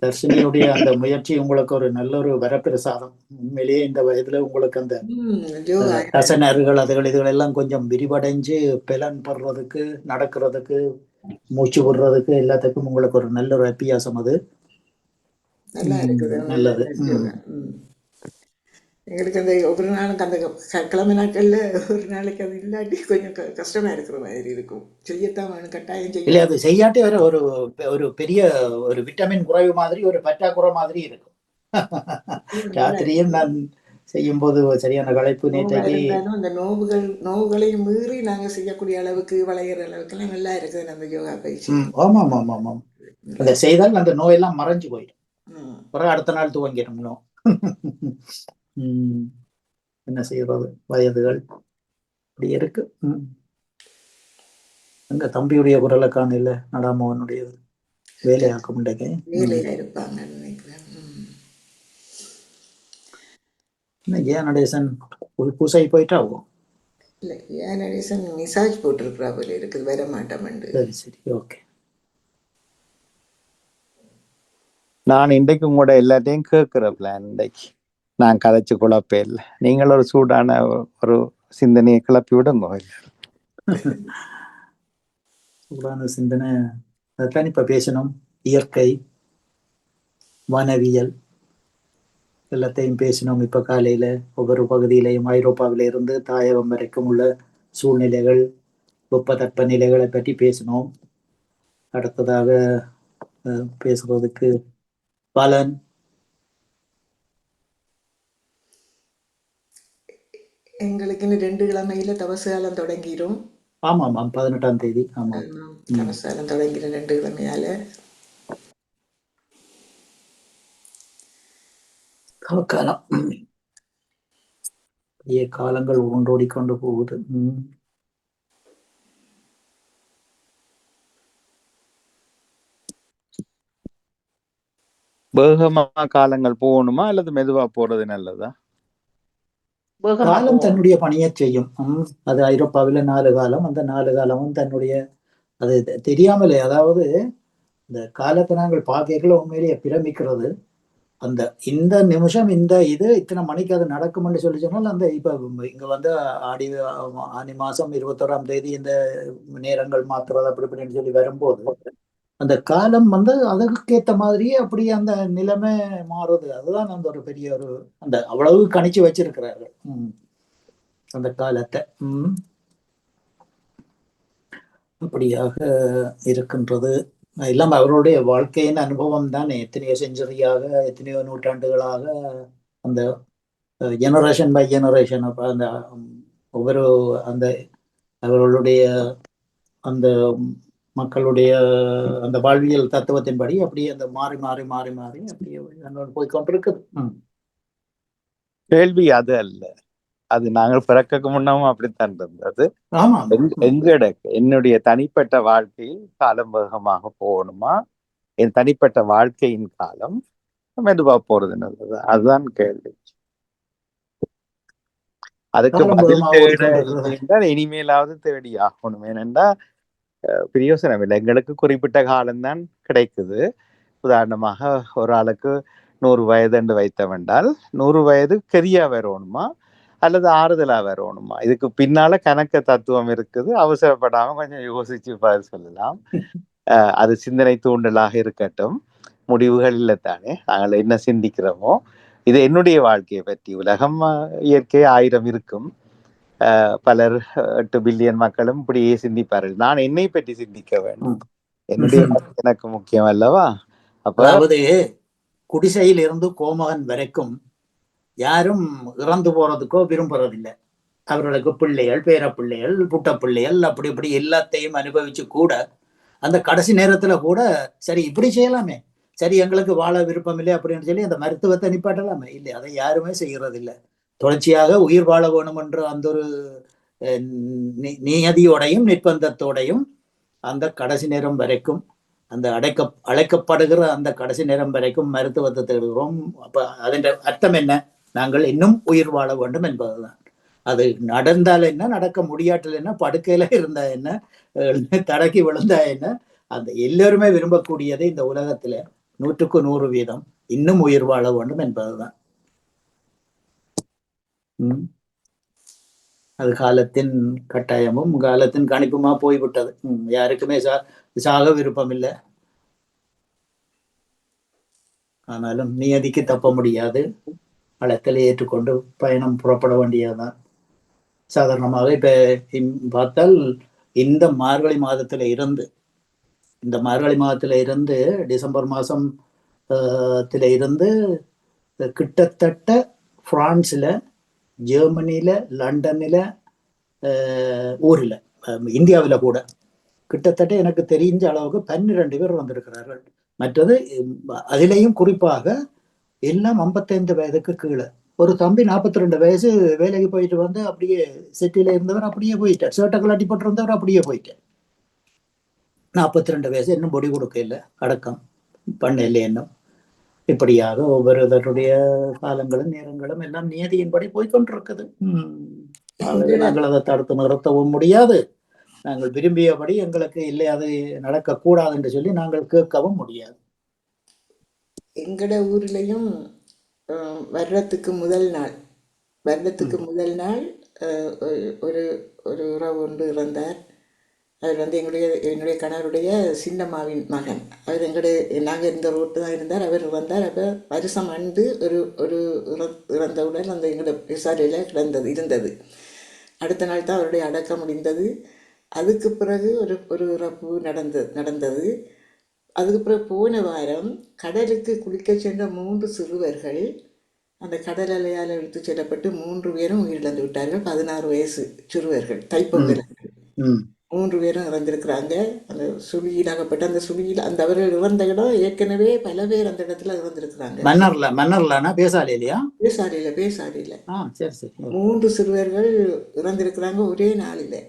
தர்ஷினியுடைய அந்த முயற்சி உங்களுக்கு ஒரு நல்ல ஒரு வரப்பிரசாதம். உண்மையிலேயே இந்த வயதுல உங்களுக்கு அந்த ரசனர்கள் அதுகள் இதுகள் எல்லாம் கொஞ்சம் விரிவடைஞ்சு பலன் படுறதுக்கு, நடக்கிறதுக்கு, மூச்சு விடுறதுக்கு எல்லாத்துக்கும் உங்களுக்கு ஒரு நல்ல ஒரு அபியாசம். அது நல்லா இருக்குது. நல்லது. எங்களுக்கு அந்த ஒரு நாளுக்கு அந்த கிழமை நாட்களில் ஒரு நாளைக்கு அது இல்லாட்டி கொஞ்சம் கஷ்டமாக இருக்கிற மாதிரி இருக்கும். செய்யத்தான் வேணும், கட்டாயம் இல்லை செய்யணும். அது செய்யாட்டி வர ஒரு ஒரு பெரிய ஒரு விட்டமின் குறைவு மாதிரி ஒரு பற்றாக்குறை மாதிரி இருக்கும். ராத்திரியும் நான் செய்யும்போது சரியான களைப்பு நோவாக நேற்றைக்கு. இருந்தாலும் அந்த நோவுகளையும் மீறி நாங்கள் செய்யக்கூடிய அளவுக்கு வளையிற அளவுக்குலாம் நல்லா இருக்குது அந்த யோகா பயிற்சி. ஆமாம் ஆமாம் ஆமாம். அந்த செய்தால் அந்த நோயெல்லாம் மறைஞ்சு போயிடும். ம். பிறகு அடுத்த நாள் துவங்கிடும் நோ. என்ன செய்யறது, வயதுகள் இப்படி இருக்கு. எங்க தம்பியுடைய குரலை காணல, நடாமோகனுடையது வேலையாக்க முடியாது. வேலையில இருப்பாங்கன்னு நினைக்கிறேன். ஏன் நடேசன் பூசை போயிட்டாகும்? இல்லை, ஏன் நடேசன் மிசாஜ் போட்டிருக்கிறா போல இருக்குது, வர மாட்டோம்ண்டு. சரி சரி, ஓகே. நான் இன்றைக்கு உங்களோட எல்லாத்தையும் கேட்கிற பிளான். இன்றைக்கு நான் கதைச்சு குழப்பே இல்லை. நீங்கள் ஒரு சூடான ஒரு சிந்தனையை கிளப்பி விடுங்க. சூடான சிந்தனை அதான் இப்ப பேசணும். இயற்கை, வனவியல் எல்லாத்தையும் பேசணும். இப்ப காலையில ஒவ்வொரு பகுதியிலையும் ஐரோப்பாவில இருந்து தாயகம் வரைக்கும் உள்ள சூழ்நிலைகள், வெப்பதட்ப நிலைகளை பற்றி பேசணும். அடுத்ததாக பேசுறதுக்கு பலன். எங்களுக்கு இன்னும் 2 கிழமையில தவசு காலம் தொடங்கிடும். ஆமாம் ஆமாம், 18ஆம் தேதி. ஆமாம், தவசு காலம் தொடங்கிடும் 2 கிழமையால. காலம் காலங்கள் ஒன்றோடிக்கொண்டு போகுது. வேகமா காலங்கள் போகணுமா அல்லது மெதுவா போறது நல்லதா? காலம் தன்னுடைய பணியை செய்யும். அது ஐரோப்பாவில 4 காலம், அந்த 4 காலமும் தன்னுடைய அது தெரியாமலே, அதாவது இந்த காலத்தை நாங்கள் பார்க்கல உண்மையிலேயே பிரமிக்கிறது. அந்த இந்த நிமிஷம் இந்த இது இத்தனை மணிக்கு அது நடக்கும்னு சொல்லி சொன்னால், அந்த இப்ப இங்க வந்து ஆனி மாசம் 21ஆம் தேதி இந்த நேரங்கள் மாத்துறது அப்படி இப்படின்னு சொல்லி வரும்போது அந்த காலம் வந்து அதுக்கேற்ற மாதிரியே அப்படியே அந்த நிலைமை மாறுது. அதுதான் அந்த ஒரு பெரிய ஒரு அந்த அவ்வளவு கணிச்சு வச்சிருக்கிறார்கள் அந்த காலத்தை. அப்படியாக இருக்கின்றது. எல்லாம் அவருடைய வாழ்க்கையின் அனுபவம் தான். எத்தனையோ செஞ்சுரியாக, எத்தனையோ நூற்றாண்டுகளாக அந்த ஜெனரேஷன் பை ஜெனரேஷன் அந்த ஒவ்வொரு அந்த அவர்களுடைய அந்த மக்களுடைய அந்த வாழ்வியல் தத்துவத்தின்படி அப்படியே அந்த மாறி மாறி மாறி மாறி அப்படியே போய்கொண்டிருக்குது. கேள்வி அது அல்ல, அது நாங்கள் பிறக்கக்கு முன்னமும் அப்படித்தான் இருந்தது. என்னுடைய தனிப்பட்ட வாழ்க்கையில் காலம் வேகமாக போகணுமா, என் தனிப்பட்ட வாழ்க்கையின் காலம் மெதுவா போறது நல்லது? அதுதான் கேள்வி. அதுக்கு பதில் இனிமேலாவது தேடி ஆகணும். ஏனென்றா பிரயோசனம் இல்லை, எங்களுக்கு குறிப்பிட்ட காலம்தான் கிடைக்குது. உதாரணமாக ஒரு ஆளுக்கு 100 வயது என்று வைத்தவென்றால் 100 வயது கரியா வரணுமா அல்லது ஆறுதலா வரணுமா? இதுக்கு பின்னால கணக்க தத்துவம் இருக்குது. அவசரப்படாம கொஞ்சம் யோசிச்சு பதில் சொல்லலாம். அது சிந்தனை தூண்டலாக இருக்கட்டும், முடிவுகள் இல்லை தானே. நாங்கள் என்ன சிந்திக்கிறோமோ, இது என்னுடைய வாழ்க்கையை பற்றி. உலகம் இயற்கை 1000 இருக்கும். பலர் 8 பில்லியன் மக்களும் இப்படியே சிந்திப்பார்கள். நான் என்னை பற்றி சிந்திக்க வேண்டும். என்னுடைய எனக்கு முக்கியம் அல்லவா? அதாவது குடிசையில் இருந்து கோமகன் வரைக்கும் யாரும் இறந்து போறதுக்கோ விரும்புறதில்லை. அவர்களுக்கு பிள்ளைகள், பேர பிள்ளைகள், புட்ட பிள்ளைகள் அப்படி இப்படி எல்லாத்தையும் அனுபவிச்சு கூட அந்த கடைசி நேரத்துல கூட சரி இப்படி செய்யலாமே, சரி எங்களுக்கு வாழ விருப்பம் இல்லை அப்படின்னு சொல்லி அந்த மருத்துவத்தை நிப்பாட்டலாமே, இல்லை, அதை யாருமே செய்யறதில்லை. தொடர்ச்சியாக உயிர் வாழ வேணும் என்ற அந்த ஒரு நியதியோடையும் நிர்பந்தத்தோடையும் அந்த கடைசி நேரம் வரைக்கும் அந்த அழைக்கப்படுகிற அந்த கடைசி நேரம் வரைக்கும் மருத்துவத்தை தேடுகிறோம். அப்ப அதன் அர்த்தம் என்ன? நாங்கள் இன்னும் உயிர் வாழ வேண்டும் என்பதுதான். அது நடந்தால் என்ன, நடக்க முடியாட்டில் என்ன, படுக்கையில இருந்தா என்ன, தடக்கி விழுந்தா என்ன, அந்த எல்லோருமே விரும்பக்கூடியது இந்த உலகத்துல 100க்கு 100% இன்னும் உயிர் வாழ வேண்டும் என்பதுதான். அது காலத்தின் கட்டாயமும் காலத்தின் கணிப்புமா போய்விட்டது. யாருக்குமே சாக விருப்பம் இல்லை. ஆனாலும் நியதிக்கு தப்ப முடியாது. அழைத்தலை ஏற்றுக்கொண்டு பயணம் புறப்பட வேண்டியதுதான். சாதாரணமாக இப்ப பார்த்தால் இந்த மார்கழி மாதத்துல இருந்து டிசம்பர் மாசம் இருந்து கிட்டத்தட்ட பிரான்ஸ்ல, ஜெர்மனியில, லண்டன்ல, ஊர்ல, இந்தியாவில் கூட கிட்டத்தட்ட எனக்கு தெரிஞ்ச அளவுக்கு 12 பேர் வந்திருக்கிறார்கள். மற்றது அதிலையும் குறிப்பாக எல்லாம் 55 வயதுக்கு கீழே. ஒரு தம்பி 42 வயசு வேலைக்கு போயிட்டு வந்து அப்படியே சிட்டியில இருந்தவர் அப்படியே போயிட்டார். சேட்டை கலாட்டி போட்டிருந்தவர் அப்படியே போயிட்டார். 42 வயசு இன்னும் பொடி கொடுக்க இல்லை, அடக்கம் பண்ண இல்லை இன்னும். இப்படியாக ஒவ்வொருவருடைய காலங்களும் நேரங்களும் எல்லாம் நியதியின்படி போய்கொண்டிருக்குது. நாங்கள் அதை தடுத்து நிறுத்தவும் முடியாது. நாங்கள் விரும்பியபடி எங்களுக்கு இல்லை அது நடக்கக்கூடாது என்று சொல்லி நாங்கள் கேட்கவும் முடியாது. எங்கட ஊர்லயும் வருடத்துக்கு முதல் நாள் ஒரு ஒரு உறவு ஒன்று இறந்தார். அவர் வந்து என்னுடைய கணவருடைய சின்னம்மாவின் மகன். அவர் நாங்கள் இந்த ரோட்டு தான் இருந்தார். அவர் இறந்தார். அப்போ வருஷம் ஆண்டு ஒரு இறந்தவுடன் அந்த எங்களோட விசாரியில் இருந்தது. அடுத்த நாள் தான் அவருடைய அடக்கம் முடிந்தது. அதுக்கு பிறகு ஒரு இறப்பு நடந்தது. அதுக்கு பிறகு போன வாரம் கடலுக்கு குளிக்க சென்ற 3 சிறுவர்கள் அந்த கடல் அலையால் இழுத்து செல்லப்பட்டு 3 பேரும் உயிரிழந்து விட்டார்கள். 16 வயசு சிறுவர்கள், தைப்பொங்கல் 3 பேரும் இறந்திருக்கிறாங்க. அந்த சுழியில் அகப்பட்ட அந்த சுழியில் அந்த அவர்கள் இறந்த இடம் ஏற்கனவே பல பேர் அந்த இடத்துல இறந்திருக்கிறாங்க. பேசாரியில 3 சிறுவர்கள் இறந்திருக்கிறாங்க ஒரே நாளில்.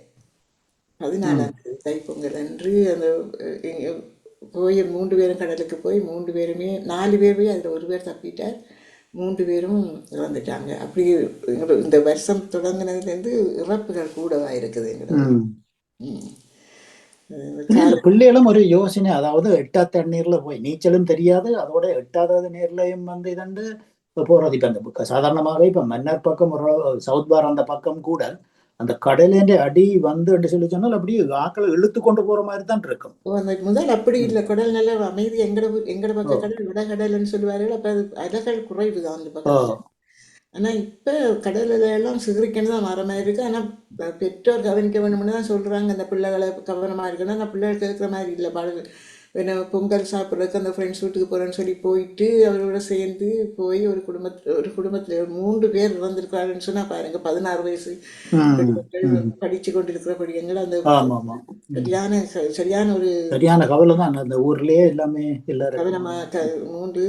14ஆம் தேதி தைப்பொங்கல் அன்று அந்த போய் 3 பேரும் கடலுக்கு போய் 3 பேருமே 4 பேர் போய் அதில் ஒரு பேர் தப்பிட்டார். 3 பேரும் இறந்துட்டாங்க. அப்படி இந்த வருஷம் தொடங்கினதுலேருந்து இறப்புகள் கூடவா இருக்குது எங்களுக்கு. பிள்ளைகளும் ஒரு யோசனை, அதாவது எட்டாத தண்ணீர்ல போய் நீச்சலும் தெரியாது, அதோட எட்டாவது நீர்லையும் வந்து இதண்டு போறது. இப்ப அந்த சாதாரணமாக இப்ப மன்னர் பக்கம் ஒரு சவுத் பார் அந்த பக்கம் கூட அந்த கடலேண்ட அடி வந்து சொல்லி சொன்னால் அப்படியே ஆக்களை இழுத்து கொண்டு போற மாதிரி தான் இருக்கும். முதல் அப்படி இல்லை, கடல் நல்ல அமைதி. எங்கட பக்கம் கடல் விடகடல்னு சொல்லுவார்கள். அப்ப அது அலைகள் குறைவு தான் அந்த பக்கம். ஆனா இப்ப கடல்ல எல்லாம் சிகரிக்கணும் தான் வர மாதிரி இருக்கு. ஆனா பெற்றோர் கவனிக்க வேணும்னு தான் சொல்றாங்க. அந்த பிள்ளைகளை கவனமா இருக்கணும். ஆனா பிள்ளைகள் கேட்குற மாதிரி இல்லை. பாடல் என்ன பொங்கல் சாப்பிட்றதுக்கு அந்த ஃப்ரெண்ட்ஸ் வீட்டுக்கு போறேன்னு சொல்லி போயிட்டு அவரோட சேர்ந்து போய் ஒரு குடும்பத்துல 3 பேர் இறந்திருக்காருன்னு சொன்னா பாருங்க. 16 வயசு படிச்சு கொண்டிருக்கிற படியங்கள். அந்த சரியான கவலை தான் அந்த ஊர்லயே எல்லாமே கவனமா 3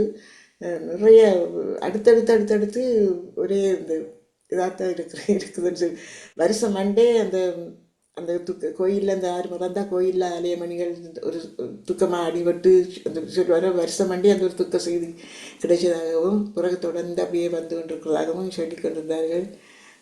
நிறைய அடுத்தடுத்து ஒரே இந்த இதாத்தான் இருக்குதுன்னு சொல்லி வருஷம் மண்டே அந்த கோயிலில் அந்த 6 மறந்தா கோயிலில் ஆலயமணிகள் ஒரு துக்கமாக அடிபட்டு அந்த சொல்லுவார். வருஷம் மண்டே அந்த ஒரு துக்க செய்தி கிடைச்சதாகவும் பிறகு தொடர்ந்து அப்படியே வந்து கொண்டிருக்கிறதாகவும் சொல்லி கொண்டிருந்தார்கள்.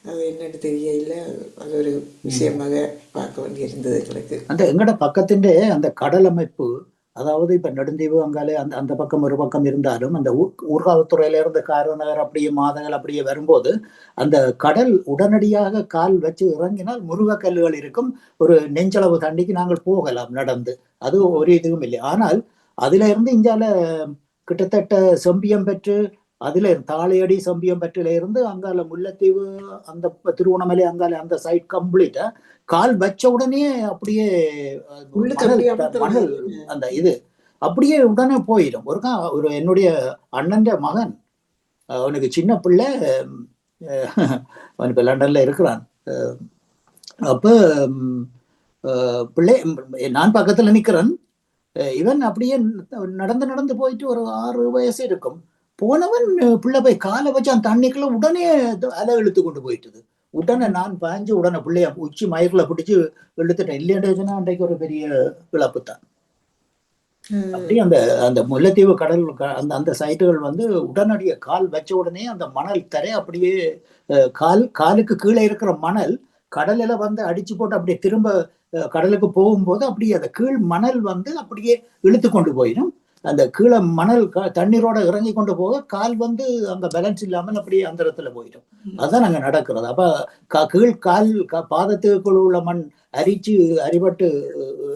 அது என்னன்னு தெரியல. அது ஒரு விஷயமாக பார்க்க வேண்டியிருந்தது எங்களுக்கு. அந்த எங்கட பக்கத்தின் அந்த கடல் அமைப்பு, அதாவது இப்ப நெடுந்தீவு அங்காலே அந்த பக்கம் ஒரு பக்கம் இருந்தாலும் அந்த ஊர்காவத்துறையில இருந்து காரநகர் அப்படியே மாதங்கள் அப்படியே வரும்போது அந்த கடல் உடனடியாக கால் வச்சு இறங்கினால் முருகக்கல்லுகள் இருக்கும். ஒரு நெஞ்சளவு தண்டிக்கு நாங்கள் போகலாம் நடந்து. அது ஒரு இதுவும் இல்லை. ஆனால் அதுல இருந்து இங்கால கிட்டத்தட்ட செம்பியம் பெற்று அதுல தாளையடி செம்பியம் பெற்றில இருந்து அங்கால முல்லைத்தீவு அந்த திருவண்ணாமலை அங்கால அந்த சைட் கம்ப்ளீட்டா கால் வச்ச உடனே அப்படியே மணல் அந்த இது அப்படியே உடனே போயிடும். ஒரு என்னுடைய அண்ணன் மகன், அவனுக்கு சின்ன பிள்ளை, அவன் இப்ப லண்டன்ல இருக்கிறான். அப்ப பிள்ளை நான் பக்கத்துல நிக்கிறேன். இவன் அப்படியே நடந்து போயிட்டு ஒரு 6 வயசு இருக்கும். போனவன் பிள்ளை போய் காலை வச்சு அந்த தண்ணிக்குள்ள உடனே அலை இழுத்து கொண்டு போயிட்டுது. உடனே நான் பாஞ்சு உடனே பிள்ளைய உச்சி மயக்குல பிடிச்சு இழுத்துட்டேன். இல்லையா அன்றைக்கு ஒரு பெரிய இழப்பு தான். அப்படி அந்த முல்லைத்தீவு கடல் அந்த சைட்டுகள் வந்து உடனடியாக கால் வச்ச உடனே அந்த மணல் தரை அப்படியே காலுக்கு கீழே இருக்கிற மணல் கடலில வந்து அடிச்சு போட்டு அப்படியே திரும்ப கடலுக்கு போகும்போது அப்படியே அந்த கீழ் மணல் வந்து அப்படியே இழுத்து கொண்டு போயிடும். அந்த கீழே மணல் தண்ணீரோட இறங்கி கொண்டு போக கால் வந்து அந்த பேலன்ஸ் இல்லாமல் அப்படியே அந்த இடத்துல போயிடும். அதுதான் அங்க நடக்கிறது. அப்ப கீழ் கால் பாதத்துக்குள்ள உள்ள மண் அரிபட்டு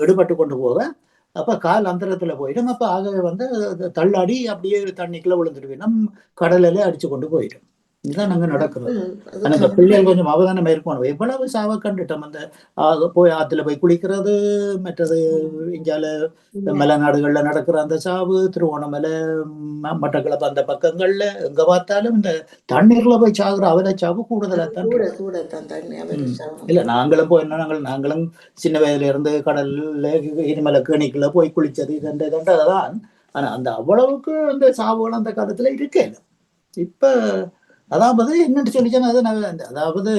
எடுபட்டு கொண்டு போக அப்ப கால் அந்தரத்துல போயிடும். அப்ப ஆகவே வந்து தள்ளாடி அப்படியே தண்ணிக்குள்ள விழுந்துடுவேன். கடலில அடிச்சு கொண்டு போயிடும். இதுதான் அங்க நடக்கிறது. அது ஆனா இந்த பிள்ளைகள் கொஞ்சம் அவதானம் இருக்கணும். எவ்வளவு சாவை கண்டுட்டோம். அந்த போய் ஆத்துல போய் குளிக்கிறது, மற்றது இந்தியால மலைநாடுகள்ல நடக்கிற அந்த சாவு, திருவோணமலை, மட்டக்களப்பு அந்த பக்கங்கள்ல எங்க பார்த்தாலும் இந்த தண்ணீர்ல போய் சாகுற அவல சாவு கூடுதலா தான் கூட இருக்கு. கூட தான் தண்ணி அவர் இல்ல நாங்களும் போய் நாங்களும் சின்ன வயதுல இருந்து கடல்ல எரிமலை கேணிக்குள்ள போய் குளிச்சது இதன்றதான். ஆனா அந்த அவ்வளவுக்கு அந்த சாவுகள் அந்த காலத்துல இருக்கே. இப்ப அதாவது என்னன்னு சொல்லிச்சேன்னா அதாவது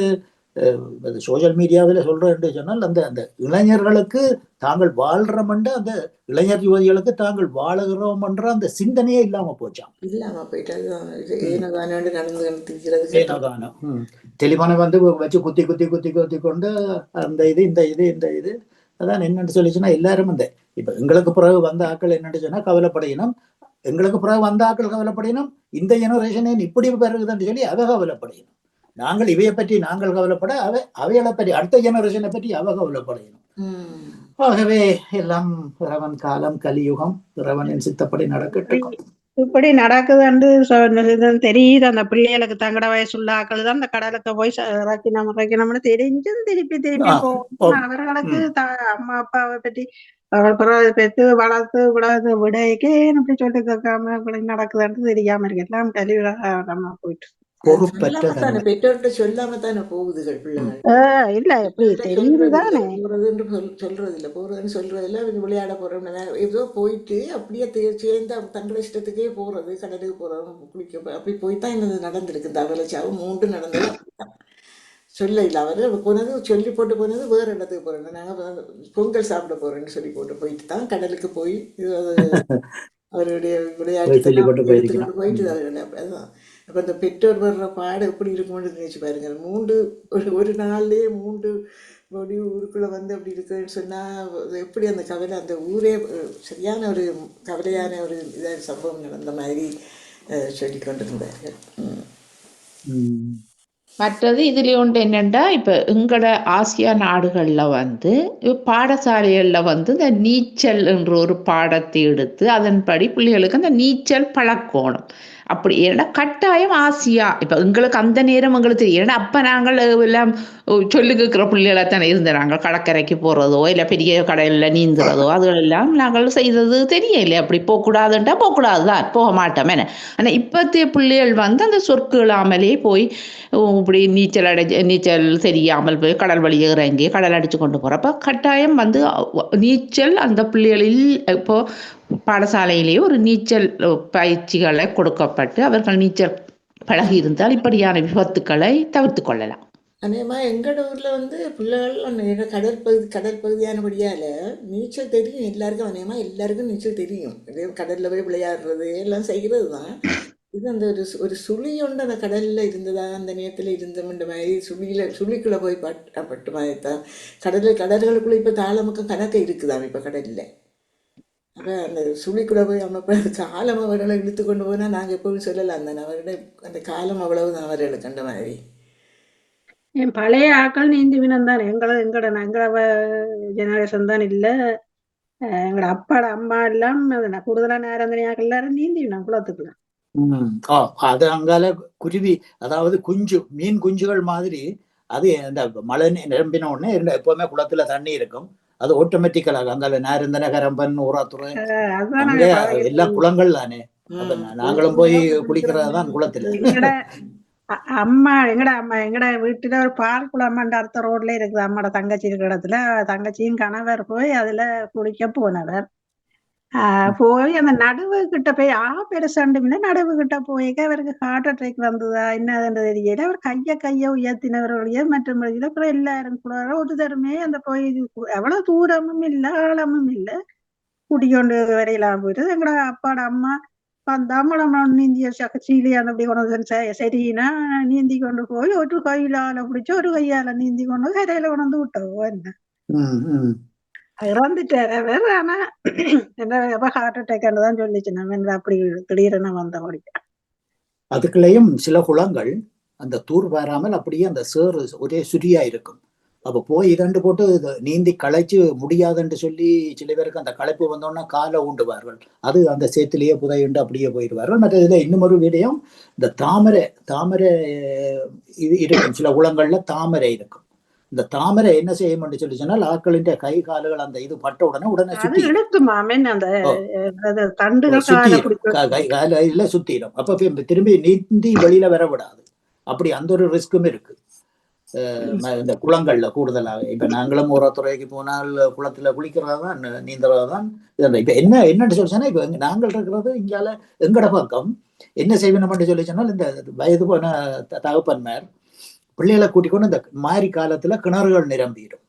சோசியல் மீடியாவில் சொல்றேன்னு சொன்னால் அந்த அந்த இளைஞர்களுக்கு தாங்கள் வாழ்றோம்ன்ற அந்த இளைஞர் யுவதிகளுக்கு தாங்கள் வாழுகிறோம்ன்ற அந்த சிந்தனையே இல்லாம போச்சான். இல்லாம போயிட்டு நடந்து தெளிவான வந்து வச்சு குத்தி குத்தி குத்தி குத்தி கொண்டு அந்த இது இந்த இது இந்த இது அதான் என்னன்னு சொல்லிச்சுன்னா எல்லாரும் இந்த இப்ப எங்களுக்கு பிறகு வந்த ஆட்கள் என்னன்னு சொன்னா கவலைப்படையினம், எங்களுக்கு பிறகு வந்த ஆட்கள் கவலைப்படையினம், இந்த ஜெனரேஷன் இப்படி பெருகுதுன்னு சொல்லி அவ கவலைப்படையணும். நாங்கள் இவையை பற்றி நாங்கள் கவலைப்பட அவைகளை பற்றி அடுத்த ஜெனரேஷனை பற்றி அவ கவலைப்படையணும். ஆகவே எல்லாம் இறைவன் காலம் கலியுகம், இறைவனின் சித்தப்படி நடக்கட்டும். இப்படி நடக்குதுன்னு தெரியுது. அந்த பிள்ளைகளுக்கு தங்கட வயசுள்ள ஆக்கள் தான் அந்த கடலுக்கு போய் இறக்கணும்னு தெரிஞ்சும் திருப்பி போகும். அவர்களுக்கு அம்மா அப்பாவை பற்றி அவர்கள் பெற்று வளர்த்து விடைக்கு அப்படி சொல்லி கேட்காம இப்படி நடக்குதுன்னு தெரியாம இருக்கு. எல்லாம் கலிவிழாம போயிட்டு பெற்றோர்கிட்ட சொல்லாம தானே போகுதுகள் பிள்ளைகள். இல்ல எப்படி தெரியுதுதானே போறதுன்னு சொல்றது இல்ல, போறதுன்னு சொல்றது இல்ல. விளையாட போறோம்னு ஏதோ போயிட்டு அப்படியே சேர்ந்து தங்கள இஷ்டத்துக்கே போறது, கடலுக்கு போறோம், குளிக்க அப்படி போய்தான் இந்த நடந்திருக்கு. இந்த அவலச்சாவும் 3 நடந்தது சொல்ல இல்லை. அவர் போனது சொல்லி போட்டு போனது வேற இடத்துக்கு போறோம், நாங்கள் பொங்கல் சாப்பிட போறோம்னு சொல்லி போட்டு போயிட்டு தான் கடலுக்கு போய் அவருடைய விளையாட்டு போயிட்டு அதான். அப்ப இந்த பெற்றோர் வர்ற பாடு எப்படி இருக்கும்னு நினைச்சு பாருங்க. 3 ஒரு நாள்லயே 3 படி ஊருக்குள்ள வந்து அப்படி இருக்குன்னு சொன்னா எப்படி அந்த கவலை, அந்த ஊரே சரியான ஒரு கவலையான ஒரு சம்பவம் நடந்த மாதிரி சொல்லி கொண்டிருந்தார்கள். மற்றது இதுல ஒன்று என்னென்னா, இப்போ எங்களோட ஆசியா நாடுகளில் வந்து பாடசாலைகளில் வந்து இந்த நீச்சல் என்ற ஒரு பாடத்தை எடுத்து அதன்படி பிள்ளைகளுக்கு அந்த நீச்சல் பழக்கணும். அப்படி ஏன்னா கட்டாயம் ஆசியா இப்போ எங்களுக்கு அந்த நேரம் எங்களுக்கு தெரியும். ஏன்னா அப்போ நாங்கள் எல்லாம் சொல்லி கேட்குற பிள்ளைகளாக தானே இருந்தாங்க. கடற்கரைக்கு போகிறதோ இல்லை பெரிய கடையில் நீந்துறதோ அதுகளெல்லாம் நாங்கள் செய்தது தெரியல. அப்படி போகக்கூடாதுன்ட்டா போகக்கூடாது தான், போக மாட்டோம். என்ன ஆனால் இப்போத்தைய பிள்ளைகள் வந்து அந்த சொற்களாமலே போய் இப்படி நீச்சல் தெரியாமல் போய் கடல் வழியே இறங்கி கடல் அடித்து கொண்டு போகிறப்ப கட்டாயம் வந்து நீச்சல் அந்த பிள்ளைகளில் இப்போ பாடசாலையிலேயே ஒரு நீச்சல் பயிற்சிகளை கொடுக்கப்பட்டு அவர்கள் நீச்சல் பழகி இருந்தால் இப்படியான விபத்துக்களை தவிர்த்து கொள்ளலாம். அதேமா எங்களோட ஊர்ல வந்து பிள்ளைகள் கடற்பகுதியானபடியால நீச்சல் தெரியும் எல்லாருக்கும். அதேமா எல்லாருக்கும் நீச்சல் தெரியும். கடல்ல போய் விளையாடுறது எல்லாம் செய்கிறது தான். இது அந்த ஒரு சுழியொண்டு அந்த கடல்ல இருந்ததா, அந்த நேரத்துல இருந்தோம்ன்ற மாதிரி சுழிக்குள்ள போய் பட்டு மாதிரி தான். கடல்களுக்குள்ள இப்ப தாளமுக்கம் கணக்க இருக்குதாம் இப்ப கடல்ல. அப்ப அந்த சுழிக்குள்ள போய் அமைப்ப காலம் அவர்களை இழுத்து கொண்டு போனா நாங்க எப்பவும் சொல்லலாம் தானே, அவருடைய அந்த காலம் அவ்வளவுதான் அவர்களுக்கு அந்த மாதிரி. என் பழைய ஆக்கள் நீந்திவினம் தான். எங்களோட ஜெனரேஷன் தான் இல்ல. எங்களோட அப்பாட அம்மா எல்லாம் கூடுதலா நேரம் ஆக்கள் எல்லாரும் நீந்திவினம் குளத்துக்குள்ள. அது அங்கால குருவி, அதாவது மீன் குஞ்சுகள் மாதிரி. அது இந்த மழை நிரம்பின உடனே எப்பவுமே குளத்துல தண்ணி இருக்கும். அது ஆட்டோமேட்டிக்கலாக அங்கால நேரந்தன கரம்பன் ஊராத்துறை அங்கே எல்லா குளங்கள் தானே. நாங்களும் போய் குளிக்கிறதான் குளத்துல. எங்கட வீட்டுல ஒரு பால் குளம்ன்ற அடுத்த ரோட்ல இருக்குது. அம்மாட தங்கச்சி இருக்கிற இடத்துல தங்கச்சியும் கணவர் போய் அதுல குளிக்க போனவர். போய் அந்த நடுவு கிட்ட போய் பெருசாண்டுமில்ல நடுவு கிட்ட போய்க்க அவருக்கு ஹார்ட் அட்டாக் வந்ததா என்னதுன்னு தெரியல. அவர் கைய உயர்த்தினவர்களையே மற்றும் எல்லாரும் கூட ஒரு தருமே அந்த போய் எவ்வளவு தூரமும் இல்லை ஆழமும் இல்லை குடிக்கொண்டு வரையலாம் போயிட்டு எங்கட அப்பாட அம்மா வந்தாம நீந்திய சீலியான் அப்படி கொண்டு சரின்னா நீந்தி கொண்டு போய் ஒரு கையிலால பிடிச்சி ஒரு கையால நீந்தி கொண்டு கரையில கொண்டு விட்டோம். என்ன இறந்துட்டாரு அவர். ஆனா என்ன ஹார்ட் அட்டாக் தான் சொல்லிச்சு. நம்ம அப்படி திடீரென வந்தபடி. அதுக்குள்ளேயும் சில குளங்கள் அந்த தூர் வராமல் அப்படியே அந்த சேறு ஒரே சுரியா இருக்கும். அப்ப போய் இதண்டு போட்டு நீந்தி களைச்சு முடியாதுன்னு சொல்லி சில பேருக்கு அந்த களைப்பு வந்தோன்னா காலை ஊண்டுவார்கள். அது அந்த சேத்திலேயே புதையுண்டு அப்படியே போயிடுவார்கள். மற்ற இதுல இன்னும் ஒரு விடயம், இந்த தாமரை இது இருக்கும், சில குளங்கள்ல தாமரை இருக்கும். இந்த தாமரை என்ன செய்யும்னு சொல்லி சொன்னால் ஆக்களின் கை கால்கள் அந்த இது பட்ட உடனே அது இழுக்குமா அந்த தண்டுகள் காலையில சுத்திடும். அப்ப திரும்பி நீந்தி வெளியில வரவிடாது. அப்படி அந்த ஒரு ரிஸ்க்கும் இருக்கு இந்த குளங்கள்ல கூடுதலாக. இப்ப நாங்களும் ஒரு துறைக்கு போனால் குளத்துல குளிக்கிறதான் நீந்துறதுதான். இப்ப என்னன்னு சொல்லிச்சோன்னா, இப்ப நாங்கள் இருக்கிறது இங்கால எங்கட பக்கம் என்ன செய்யணும்னு சொல்லி சொன்னால், இந்த வயது போன தகப்பன்மார் பிள்ளைகளை கூட்டிக் கொண்டு இந்த மாரி காலத்துல கிணறுகள் நிரம்பிடும்.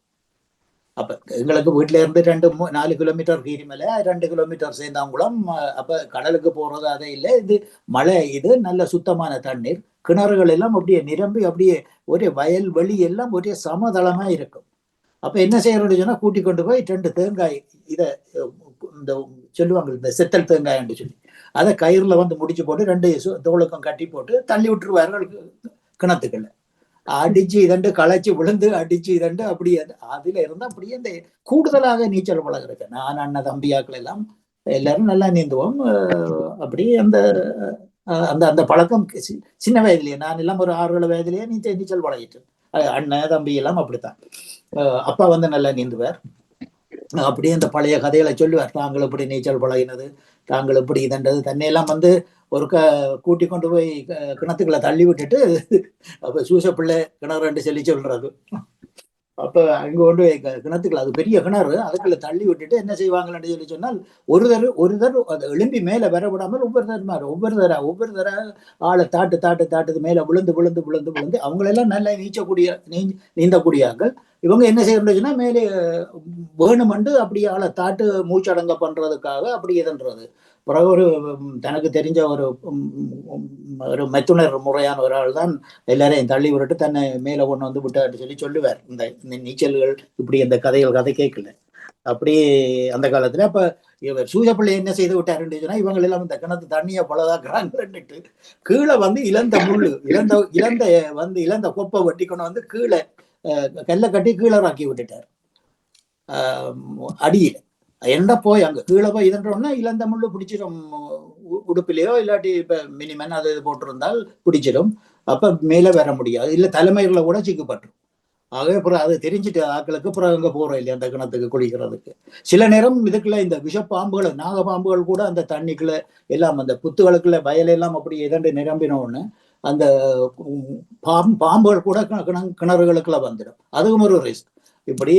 அப்ப எங்களுக்கு வீட்டுல இருந்து 2-4 கிலோமீட்டர் கீரிமலை, 2 கிலோமீட்டர் சேந்தாங்குளம். அப்ப கடலுக்கு போறது அதே இல்லை. இது மழை, இது நல்ல சுத்தமான தண்ணீர். கிணறுகள் எல்லாம் அப்படியே நிரம்பி அப்படியே ஒரே வயல் வெளி எல்லாம் ஒரே சமதளமா இருக்கும். அப்ப என்ன செய்யறோம்னு சொன்னா, கூட்டி கொண்டு போய் 2 தேங்காய், இந்த சொல்லுவாங்க இந்த செத்தல் தேங்காய்ன்னு சொல்லி, அதை கயிறுல முடிச்சு போட்டு 2 தோளுக்கும் கட்டி போட்டு தள்ளி விட்டுருவார்கள் கிணத்துக்களை. அடிச்சு இதண்டு களைச்சு விழுந்து அடிச்சு இதண்டு அப்படியே அதுல இருந்தா அப்படியே இந்த கூடுதலாக நீச்சல் பழகிறேன். நான் அண்ணன் தம்பியாக்கள் எல்லாம் எல்லாரும் நல்லா நீந்துவோம். அப்படி அந்த அந்த அந்த பழக்கம் சின்ன வயதுலயே, நான் எல்லாம் ஒரு 6-7 வயதுலயே நீச்சல் பழகிட்டு. அண்ணன் தம்பி எல்லாம் அப்படித்தான். அப்பா நல்லா நீந்துவார். அப்படியே அந்த பழைய கதைகளை சொல்லுவார். தாங்கள் இப்படி நீச்சல் பழகினது, தாங்கள் இப்படி இதன்றது தன்னையெல்லாம் ஒரு கூட்டி கொண்டு போய் கிணத்துக்களை தள்ளி விட்டுட்டு அப்ப சூச பிள்ளை கிணறு சொல்லி சொல்றது. அப்ப அங்க கொண்டு போய் கிணத்துக்கள், அது பெரிய கிணறு, அதுக்குள்ள தள்ளி விட்டுட்டு என்ன செய்வாங்கன்னு சொல்லி சொன்னால், ஒரு தர் அதை எழும்பி மேல வர விடாமல் ஒவ்வொரு தர ஆளை தாட்டு மேல விழுந்து அவங்களெல்லாம் நல்லா நீந்தக்கூடியார்கள். இவங்க என்ன செய்யறதுன்னா, மேலே வேணுமென்று அப்படியே ஆளை தாட்டு மூச்சடங்க பண்றதுக்காக அப்படி இதன்றது. பிறகு தனக்கு தெரிஞ்ச ஒரு மெத்துணர் முறையான ஒரு ஆள் தான் எல்லாரையும் தள்ளி விட்டுட்டு தன்னை மேல கொண்டு விட்டான்னு சொல்லுவார். இந்த நீச்சல்கள் இப்படி அந்த கதை கேட்கல. அப்படி அந்த காலத்துல அப்ப இவர் சூசப்பிள்ளை என்ன செய்து விட்டாருன்னு சொன்னா, இவங்க எல்லாம் இந்த கிணத்து தண்ணியை பழதாக்குறாங்கன்னுட்டு கீழே இழந்த கொப்பை வெட்டி கொண்டு கீழே கல்லை கட்டி கீழே ராக்கி விட்டுட்டார் அடியில. என்ன போய் அங்க கீழே போய் இதன்றோம்னா இழந்த முள்ளு பிடிச்சிடும் உடுப்பிலையோ, இல்லாட்டி இப்ப மினிமன் அது போட்டிருந்தால் பிடிச்சிடும். அப்ப மேல வர முடியாது, இல்ல தலைமையில கூட சிக்கப்பட்டுரும். ஆகவே அப்புறம் அது தெரிஞ்சுட்டு ஆக்களுக்கு அப்புறம் அங்க போறோம் இல்லையா அந்த கிணத்துக்கு குளிக்கிறதுக்கு. சில நேரம் இதுக்குள்ள இந்த விஷப்பாம்புகள், நாகப்பாம்புகள் கூட அந்த தண்ணிக்குள்ள எல்லாம் அந்த புத்துகளுக்குள்ள வயலெல்லாம் அப்படி இதண்டு நிரம்பினோன்னு அந்த பாம்புகள் கூட கிணறுகளுக்குள்ள வந்துடும். அதுவும் ஒரு ரிஸ்க். இப்படி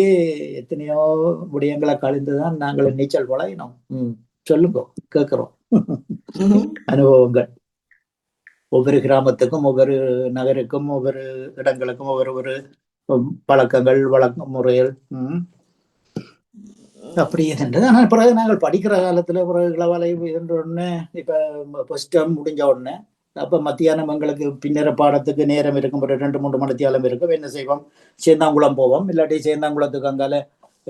எத்தனையோ விடயங்களை கழிந்துதான் நாங்கள் நீச்சல் பழகினோம். சொல்லுங்க, கேட்கிறோம் அனுபவங்கள். ஒவ்வொரு கிராமத்துக்கும், ஒவ்வொரு நகருக்கும், ஒவ்வொரு இடங்களுக்கும் ஒவ்வொரு பழக்கங்கள், வழக்க முறைகள் அப்படி இருந்தது. ஆனால் பிறகு நாங்கள் படிக்கிற காலத்துல பிறகு இளவலை இதன்றோடனே இப்ப ஃபர்ஸ்ட் டேர்ம் முடிஞ்ச உடனே அப்ப மத்தியானம் எங்களுக்கு பின்னர பாடத்துக்கு நேரம் இருக்கும், ஒரு 2-3 மணித்தியாலம் இருக்கும். என்ன செய்வோம், சேந்தாங்குளம் போவோம். இல்லாட்டி சேந்தாங்குளத்துக்கு அங்கால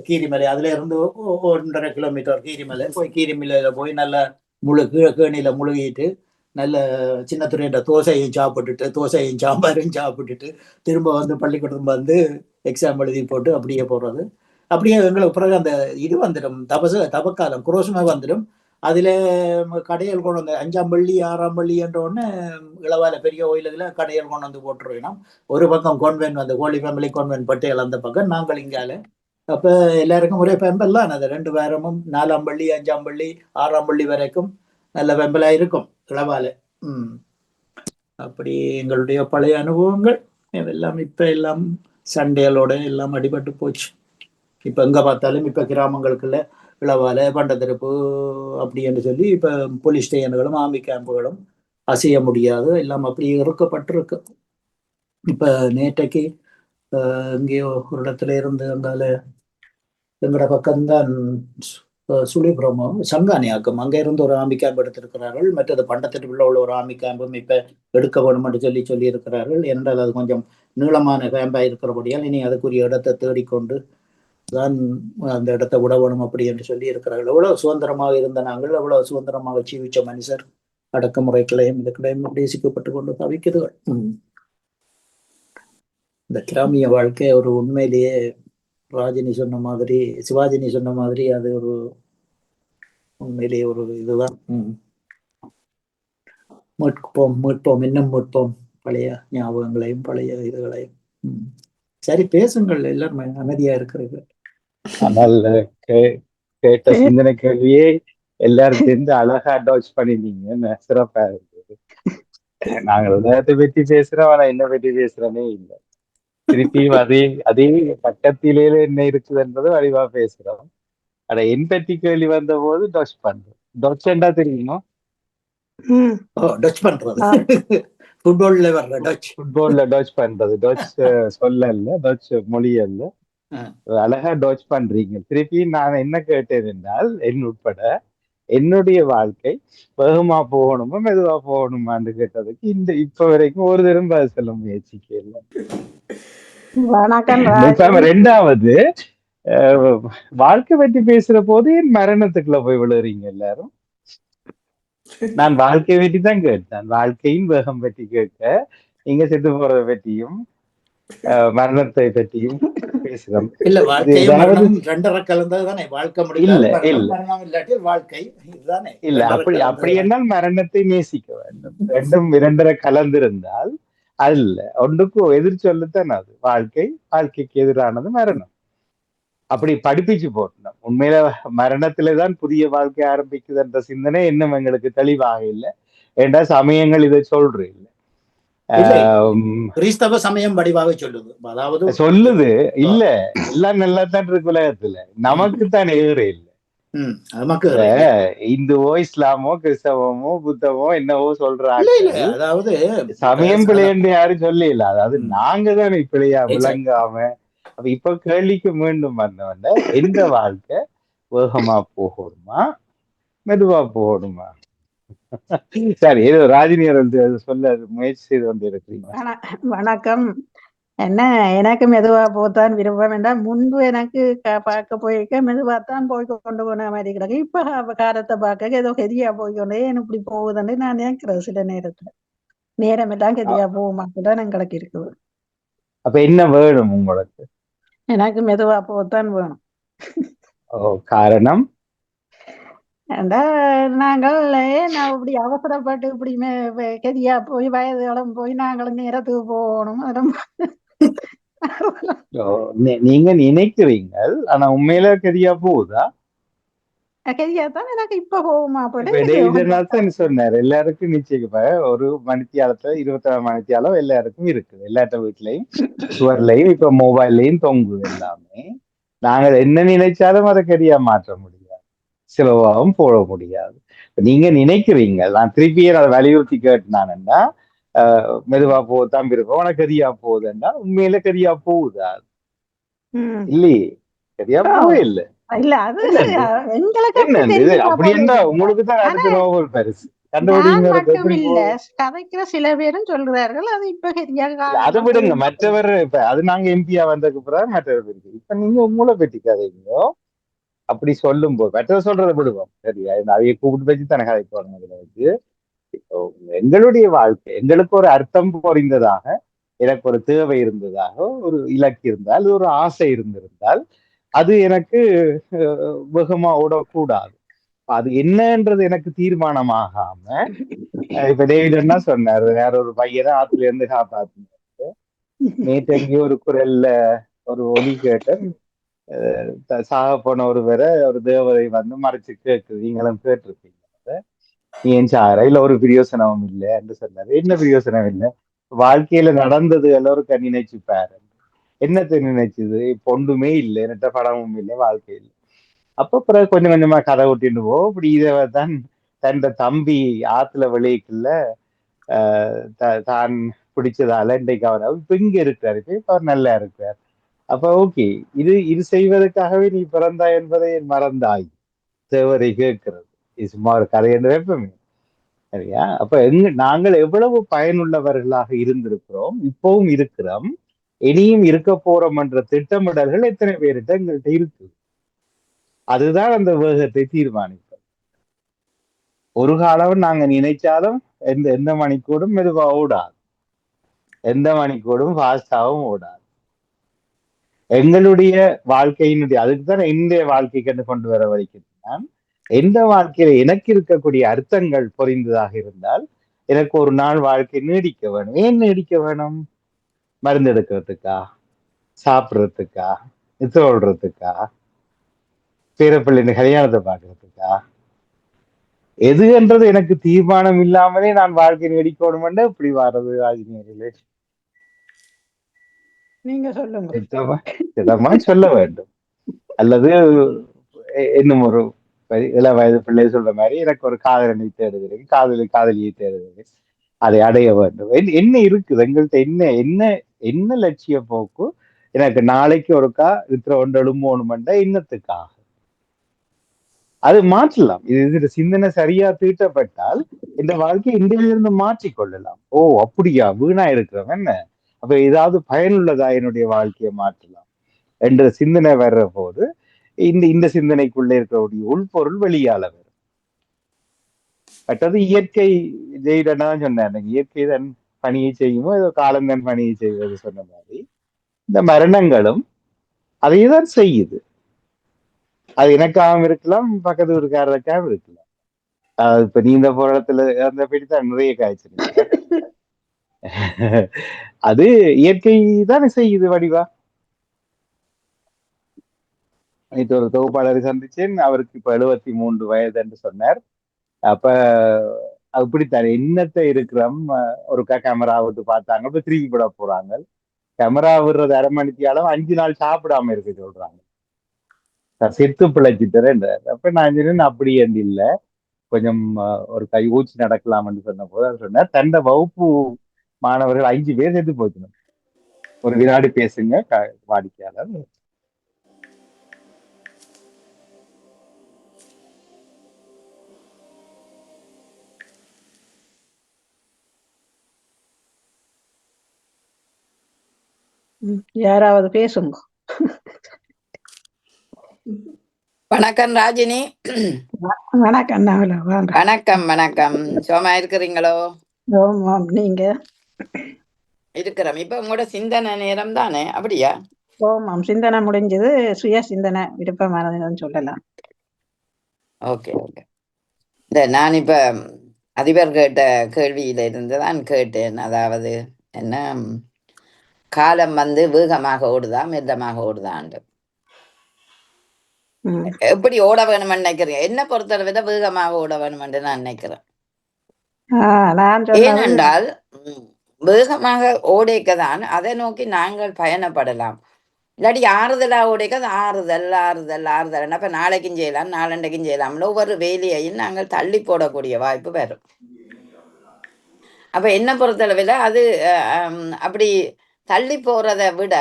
கீரிமலை, அதுல இருந்து 1.5 கிலோமீட்டர் கீரிமலை போய், கீரிமலையில போய் நல்ல கேணியில முழுகிட்டு நல்ல சின்னத்துறையிட்ட தோசையும் சாம்பாரும் சாப்பிட்டுட்டு திரும்ப பள்ளிக்கூடம் எக்ஸாம் எழுதி போட்டு அப்படியே போறது. அப்படியே எங்களுக்கு பிறகு அந்த இது வந்துடும், தபக்காலம் குரோசுமே வந்துடும். அதுல கடைகள் கொண்டு வந்து 5ஆம் பள்ளி 6ஆம் பள்ளி என்ற உடனே இளவால பெரிய கோயிலுல கடைகள் கொண்டு போட்டுருவோம். ஒரு பக்கம் கான்வென்ட் ஹோலி ஃபேமிலி கான்வென்ட் பட்டியல் அந்த பக்கம், நாங்கள் இங்கால. அப்ப எல்லாருக்கும் ஒரே பெம்பெல்லாம் அது 2 வாரமும் 4ஆம் பள்ளி 5ஆம் பள்ளி 6ஆம் பள்ளி வரைக்கும் நல்ல பெம்பலா இருக்கும் இளவால. அப்படி எங்களுடைய பழைய அனுபவங்கள் எல்லாம் இப்ப எல்லாம் சண்டைகளோட எல்லாம் அடிபட்டு போச்சு. இப்ப எங்க பார்த்தாலும் இப்ப கிராமங்களுக்குள்ள இளவால, பண்டத்திருப்பு அப்படி என்று சொல்லி இப்ப போலீஸ் ஸ்டேஷன்களும் ஆர்மி கேம்புகளும் அசைய முடியாது, எல்லாம் அப்படி இருக்கப்பட்டிருக்கு. இப்ப நேற்றைக்கு எங்கேயோ ஒரு இடத்துல இருந்து அங்கால எங்களோட பக்கம்தான் சுழிபுரமோ சங்கானியாக்கும், அங்க இருந்து ஒரு ஆர்மி கேம்ப் எடுத்திருக்கிறார்கள். மற்றது பண்டத்திற்குள்ள உள்ள ஒரு ஆர்மி கேம்பும் இப்ப எடுக்க வேணும் என்று சொல்லி இருக்கிறார்கள். என்றால் அது கொஞ்சம் நீளமான கேம்பா இருக்கிறபடியால் இனி அதுக்குரிய இடத்தை தேடிக்கொண்டு தான் அந்த இடத்தை விட வேணும் அப்படி என்று சொல்லி இருக்கிறார்கள். எவ்வளவு சுதந்திரமாக இருந்த நாங்கள், எவ்வளவு சுதந்திரமாக ஜீவிச்ச மனுஷர் அடக்குமுறைகளையும் இதுக்களையும் அப்படி சிக்கப்பட்டு கொண்டு தவிக்குதுகள். இந்த கிராமிய வாழ்க்கை ஒரு உண்மையிலேயே ராஜினி சொன்ன மாதிரி, சிவாஜினி சொன்ன மாதிரி, அது ஒரு உண்மையிலேயே ஒரு இதுதான். மீட்போம் இன்னும் மீட்போம் பழைய ஞாபகங்களையும் பழைய இதுகளையும். சரி, பேசுங்கள், எல்லாருமே அமைதியா இருக்கிறது. ஆனால் கேட்ட சிந்தனை கேள்வியே எல்லாரும் சேர்ந்து அழகா அட்வான்ஸ் பண்ணிருந்தீங்க, சிறப்பா இருந்தது. நாங்கள் உலகத்தை பற்றி பேசுறோம், ஆனா என்ன பற்றி பேசுறோமே இல்லை. திருப்பியும் அதே பக்கத்திலே என்ன இருக்குது என்பது வடிவா பேசுறோம். ஆனா என் பற்றி கேள்வி வந்த போது டச் பண்றோம். டச்ண்டா தெரியுமா? டச் பண்றது, ஃபுட்பால்ல வர்ற டச். ஃபுட்பால்ல டச் பண்றது. டச் சொல்ல இல்ல, டச் மொழி அல்ல. அழகா டச் பண்றீங்க. திருப்பி நான் என்ன கேட்டேன் என்றால், உட்பட என்னுடைய வாழ்க்கை வேகமா போகணுமா மெதுவா போகணுமான்னு கேட்டதுக்கு இப்ப வரைக்கும் ஒரு தரம் பதில் சொல்ல முயற்சிக்கல. ரெண்டாவது, வாழ்க்கை பற்றி பேசுற போது என் மரணத்துக்குள்ள போய் விழுறீங்க எல்லாரும். நான் வாழ்க்கையை பற்றி தான் கேட்டேன், வாழ்க்கையின் வேகம் பற்றி கேட்க நீங்க செத்து போறதை பற்றியும் மரணத்தை பற்றியும் பேசுறோம். இல்ல, வாழ்க்கையும் மரணமும் ரெண்டரை கலந்ததுதானே வாழ்க்கை. வாழ்க்கை இதுதானே. இல்ல, அப்படி என்றால் மரணத்தை நேசிக்க வேண்டும். ரெண்டும் இரண்டரை கலந்திருந்தால் அல்ல, ஒன்றுக்கு எதிர் சொல்லத்தான் அது. வாழ்க்கைக்கு எதிரானது மரணம். அப்படி படிப்பிச்சு போட்டோம். உண்மையில மரணத்திலேதான் புதிய வாழ்க்கை ஆரம்பிக்குது என்ற சிந்தனை இன்னும் எங்களுக்கு தெளிவாக இல்லை. ஏண்டா சமயங்கள் இதை சொல்ற இல்லை. கிறிஸ்தவ சமயம் வடிவாக சொல்லுது. அதாவது சொல்லுது இல்ல, எல்லாம் நல்லா தான் இருக்கு உலகத்துல, நமக்கு தான் ஏறு இல்லை. இந்துவோ இஸ்லாமோ கிறிஸ்தவமோ புத்தமோ என்னவோ சொல்றாங்க. அதாவது சமயம் பிள்ளைன்னு யாரும் சொல்ல இல்ல. அதாவது நாங்க தான் பிள்ளையா விளங்காம. அப்ப இப்ப கேள்விக்கு மீண்டும் வந்தவன, எந்த வாழ்க்கை வேகமா போகணுமா மெதுவா போகணுமா? சரி, ஏதோ ராஜினி சொல்ல முயற்சி செய்து கொண்டு இருக்கிறீங்க. வணக்கம். என்ன, எனக்கு மெதுவா போத்தான் விருப்பம் என்றால், முன்பு எனக்கு பார்க்க போயிருக்க மெதுவாத்தான் போய் கொண்டு போன மாதிரி கிடக்கு. இப்ப காலத்தை பார்க்க ஏதோ கெதியா போய்கொண்டே இப்படி போகுதுன்னு நான் நினைக்கிறேன். சில நேரத்துல நேரம் எல்லாம் கெதியா போகுமாக்குதான் நான் கிடக்கு இருக்குது. அப்ப என்ன வேணும் உங்களுக்கு? எனக்கு மெதுவா போத்தான் வேணும். காரணம் நாங்கள் நான் இப்படி அவசரப்பட்டு இப்படி கெதியா போய் வயதுகளும் போய் நாங்களும் நேரத்துக்கு போகணும். நீங்க நினைக்கிறீங்க, ஆனா உண்மையில கெதியா போகுதா? கெதியாத்தான் எனக்கு இப்ப போகுமா சொன்னாரு. எல்லாருக்கும் நிச்சயம் ஒரு மணித்தியாலத்துல 24 மணித்தியாலம் எல்லாருக்கும் இருக்குது. எல்லாத்த வீட்லயும் சுவர்லையும் இப்ப மொபைல்லையும் தொங்குது எல்லாமே. நாங்கள் என்ன நினைச்சாலும் அதை கெதியா மாற்ற முடியாது, சிலவாகவும் போட முடியாது. நீங்க நினைக்கிறீங்க. நான் திருப்பியே அதை வலியுறுத்தி கேட்டானேன்னா, மெதுவா போதான் விருப்பம், உனக்கு கதியா போகுதுன்னா உண்மையில கதியா போகுதா? இல்லையே, கதியா போவே இல்லை. இல்ல, அது அப்படி என்ன உங்களுக்கு தான் அடுத்த நோபல் பரிசு கதைக்கிற சில பேரும் சொல்றார்கள். அது இப்ப அதை விடுங்க, மற்றவர் இப்ப அது நாங்க எம்பியா வந்ததுக்கு பிறகு மற்றவர் இருக்கு. இப்ப நீங்க உங்களை பற்றி கதைங்களோ அப்படி சொல்லும் போது மற்றவர் சொல்றதை விடுவோம். சரியா, அதைய கூப்பிட்டு வச்சு தானே கதை போறோம். இதுல வச்சு எங்களுடைய வாழ்க்கை எங்களுக்கு ஒரு அர்த்தம் புரிந்ததாக, எனக்கு ஒரு தேவை இருந்ததாக, ஒரு இலக்கு இருந்தால், ஒரு ஆசை இருந்திருந்தால், அது எனக்கு வேகமா ஓடக்கூடாது. அது என்னன்றது எனக்கு தீர்மானமாகாம, இப்ப டேவிட் என்ன சொன்னாரு, வேற ஒரு பையனை ஆத்துல இருந்து காப்பாத்தினாரு. நேற்று ஒரு குரல்ல ஒரு ஒலி கேட்ட, சாக போன ஒருவரை ஒரு தேவதை வந்து மறைச்சு கேட்குது. நீங்களும் கேட்டிருப்பீங்க, நீ ஏன் சார இல்ல ஒரு பிரயோசனமும் இல்லை என்று சொன்னாரு. என்ன பிரயோசனம் இல்லை? வாழ்க்கையில நடந்தது எல்லோரும் நினைச்சு பாரு. என்னத்தை நினைச்சது? பொண்டுமே இல்லை, என்னட்ட படமும் இல்லை வாழ்க்கையில். அப்ப பிறகு கொஞ்சம் கொஞ்சமா கதை விட்டுட்டு இப்படி இதைதான் தன் தம்பி ஆத்துல வெளியக்குள்ள தான் பிடிச்சதால இன்றைக்கு அவர் இப்ப இங்க இருக்கிறாரு. இப்ப அவர் நல்லா இருக்கிறார். அப்ப ஓகே, இது செய்வதற்காகவே நீ பிறந்தாய் என்பதை மறந்தாய் தேவரை கேட்கிறது. இது சும்மா ஒரு கதை என்று வைப்பமே. சரியா? அப்ப நாங்கள் எவ்வளவு பயனுள்ளவர்களாக இருந்திருக்கிறோம், இப்பவும் இருக்கிறோம், இனியும் இருக்க போறோம் என்ற திட்டமிடல்கள் எத்தனை பேர்கிட்ட எங்கள்கிட்ட இருக்கு. அதுதான் அந்த வேகத்தை தீர்மானிப்பது. ஒரு காலம் நாங்க நினைச்சாலும் எந்த மணிக்கூடும் மெதுவா ஓடாது. எந்த மணிக்கூடும் ஃபாஸ்டாகவும் ஓடாது. எங்களுடைய வாழ்க்கையினுடைய அதுக்குதான் இந்த வாழ்க்கைக்கு கொண்டு வர வரைக்கும் எந்த வாழ்க்கையில எனக்கு இருக்கக்கூடிய அர்த்தங்கள் பொறிந்ததாக இருந்தால் எனக்கு ஒரு நாள் வாழ்க்கை நீடிக்க வேணும். ஏன் நீடிக்க வேணும்? மருந்து எடுக்கிறதுக்கா, சாப்பிட்றதுக்கா, சொல்றதுக்கா, பேரப்பிள்ளைங்க கல்யாணத்தை பார்க்கறதுக்கா? எது என்றது எனக்கு தீர்மானம் இல்லாமலே நான் வாழ்க்கை நீடிக்கணும். இப்படி வர்றது ராஜினியர்களே, நீங்க சொல்லுங்க. இதமா சொல்ல வேண்டும். அல்லது இன்னும் ஒரு இள வயது பிள்ளை சொல்ற மாதிரி எனக்கு ஒரு காதலனை தேடுகிறேன், காதலியை தேடுகிறேன், அதை அடைய வேண்டும். என்ன இருக்குது எங்கள்கிட்ட? என்ன என்ன என்ன லட்சிய போக்கு? எனக்கு நாளைக்கு ஒருக்கா இருக்கிற ஒன்று எழும்போணுமெண்டா இன்னத்துக்காக அது மாற்றலாம். இது சிந்தனை சரியா தீட்டப்பட்டால் இந்த வாழ்க்கையை இன்றையிலிருந்து மாற்றிக்கொள்ளலாம். ஓ அப்படியா, வீணா இருக்கிறோம் என்ன, அப்ப ஏதாவது பயனுள்ளதா என்னுடைய வாழ்க்கையை மாற்றலாம் என்ற சிந்தனை வர்ற போது இந்த சிந்தனைக்குள்ள இருக்கக்கூடிய உள்பொருள் வெளியால வரும். மற்றது இயற்கை ஜெயிடதான் சொன்னார், இயற்கை தன் பணியை செய்யுமோ ஏதோ காலம் தன் பணியை செய்வது சொன்ன மாதிரி இந்த மரணங்களும் அதைதான் செய்யுது. அது எனக்காகவும் இருக்கலாம், பக்கத்து ஊருக்காரருக்காகவும் இருக்கலாம். இப்ப நீந்த போற இடத்துல அந்த போயிட்டு நிறைய காய்ச்சிருங்க. அது இயற்கை தானே செய்யுது வடிவா. நேற்று ஒரு தொகுப்பாளரை சந்திச்சேன், அவருக்கு இப்ப 73 வயது என்று சொன்னார். அப்ப அப்படித்தான் என்னத்தை இருக்கிறோம். ஒருக்கா கேமரா விட்டு பார்த்தாங்க, இப்ப திரும்பி விட போறாங்க. கேமரா விடுறது 1/2 மணித்தியாலும் 5 நாள் சாப்பிடாம இருக்க சொல்றாங்க. செத்து பிழைச்சிட்டேன். அப்ப நான் சொன்னேன் அப்படி என்று இல்லை, கொஞ்சம் ஒரு கை ஊச்சி நடக்கலாம்னு சொன்ன போது அவர் சொன்னார், தன்னை வகுப்பு மாணவர்கள் 5 பேர் செத்து போச்சணும். ஒரு வினாடி பேசுங்க வாடிக்கையாளர். யாராவது பேசுங்க. வணக்கம் ராஜினி. வணக்கம். வணக்கம் வணக்கம். சும்மா இருக்கிறீங்களோ? நீங்க? இருக்கிறோம். இப்ப உங்களோட சிந்தனை நேரம் தானே, அப்படியா? ஓமாம், சிந்தனை முடிஞ்சது. சுய சிந்தனை விருப்பமானதுன்னு சொல்லலாம். Okay okay. நான் இப்ப அதிபர் கேட்ட கேள்வியில இருந்து தான் கேட்டேன். அதாவது என்ன, காலம் வேகமாக ஓடுதா மெல்லமாக ஓடுதாண்டு எப்படி ஓட வேணும்னு நினைக்கிறீங்க? என்ன பொறுத்தளவு விட வேகமாக ஓட வேணும்னு நான் நினைக்கிறேன். ஏனென்றால் வேகமாக ஓடைக்கதான் அதை நோக்கி நாங்கள் பயணப்படலாம். இல்லாட்டி ஆறுதலா ஓடைக்க அது ஆறுதல் ஆறுதல் ஆறுதல். அப்ப நாளைக்கும் செய்யலாம், நாளண்டைக்கும் செய்யலாம். ஒவ்வொரு வேலையையும் நாங்கள் தள்ளி போடக்கூடிய வாய்ப்பு வரும். அப்ப என்ன பொறுத்தளவில் அது அப்படி தள்ளி போறதை விட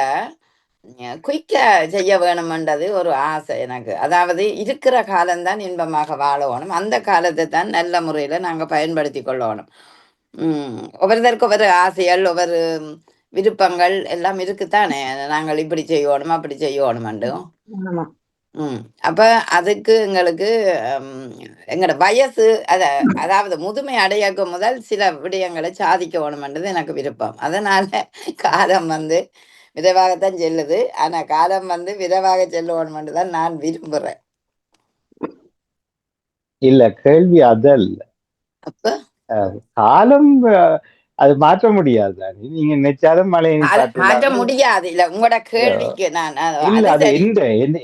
குயிக்க செய்ய வேணும்ன்றது ஒரு ஆசை எனக்கு. அதாவது இருக்கிற காலம்தான் இன்பமாக வாழணும், அந்த காலத்தை தான் நல்ல முறையில நாங்க பயன்படுத்தி கொள்ளணும். ஒவ்வொருத்தருக்கு ஒவ்வொரு ஆசைகள், ஒவ்வொரு விருப்பங்கள் எல்லாம் இருக்குத்தானே. நாங்கள் இப்படி செய்யணும் அப்படி செய்யணும்ண்டு. அப்ப அதுக்கு எங்களுக்கு எங்களோட வயசு அதாவது முதுமை அடையக்க முதல் சில விடயங்களை சாதிக்க வேணும்ன்றது எனக்கு விருப்பம். அதனால காலம் விரைவாகத்தான் செல்லுது. ஆனா காலம் விரைவாக செல்லுவோம்னு தான் நான் விரும்புறேன். இல்ல, கேள்வி அதல்ல. அப்ப காலம் அது மாற்ற முடியாது. நீங்க நினைச்சாலும் மழையை மாற்ற முடியாது. இல்ல, உங்களோட கேள்விக்கு நான்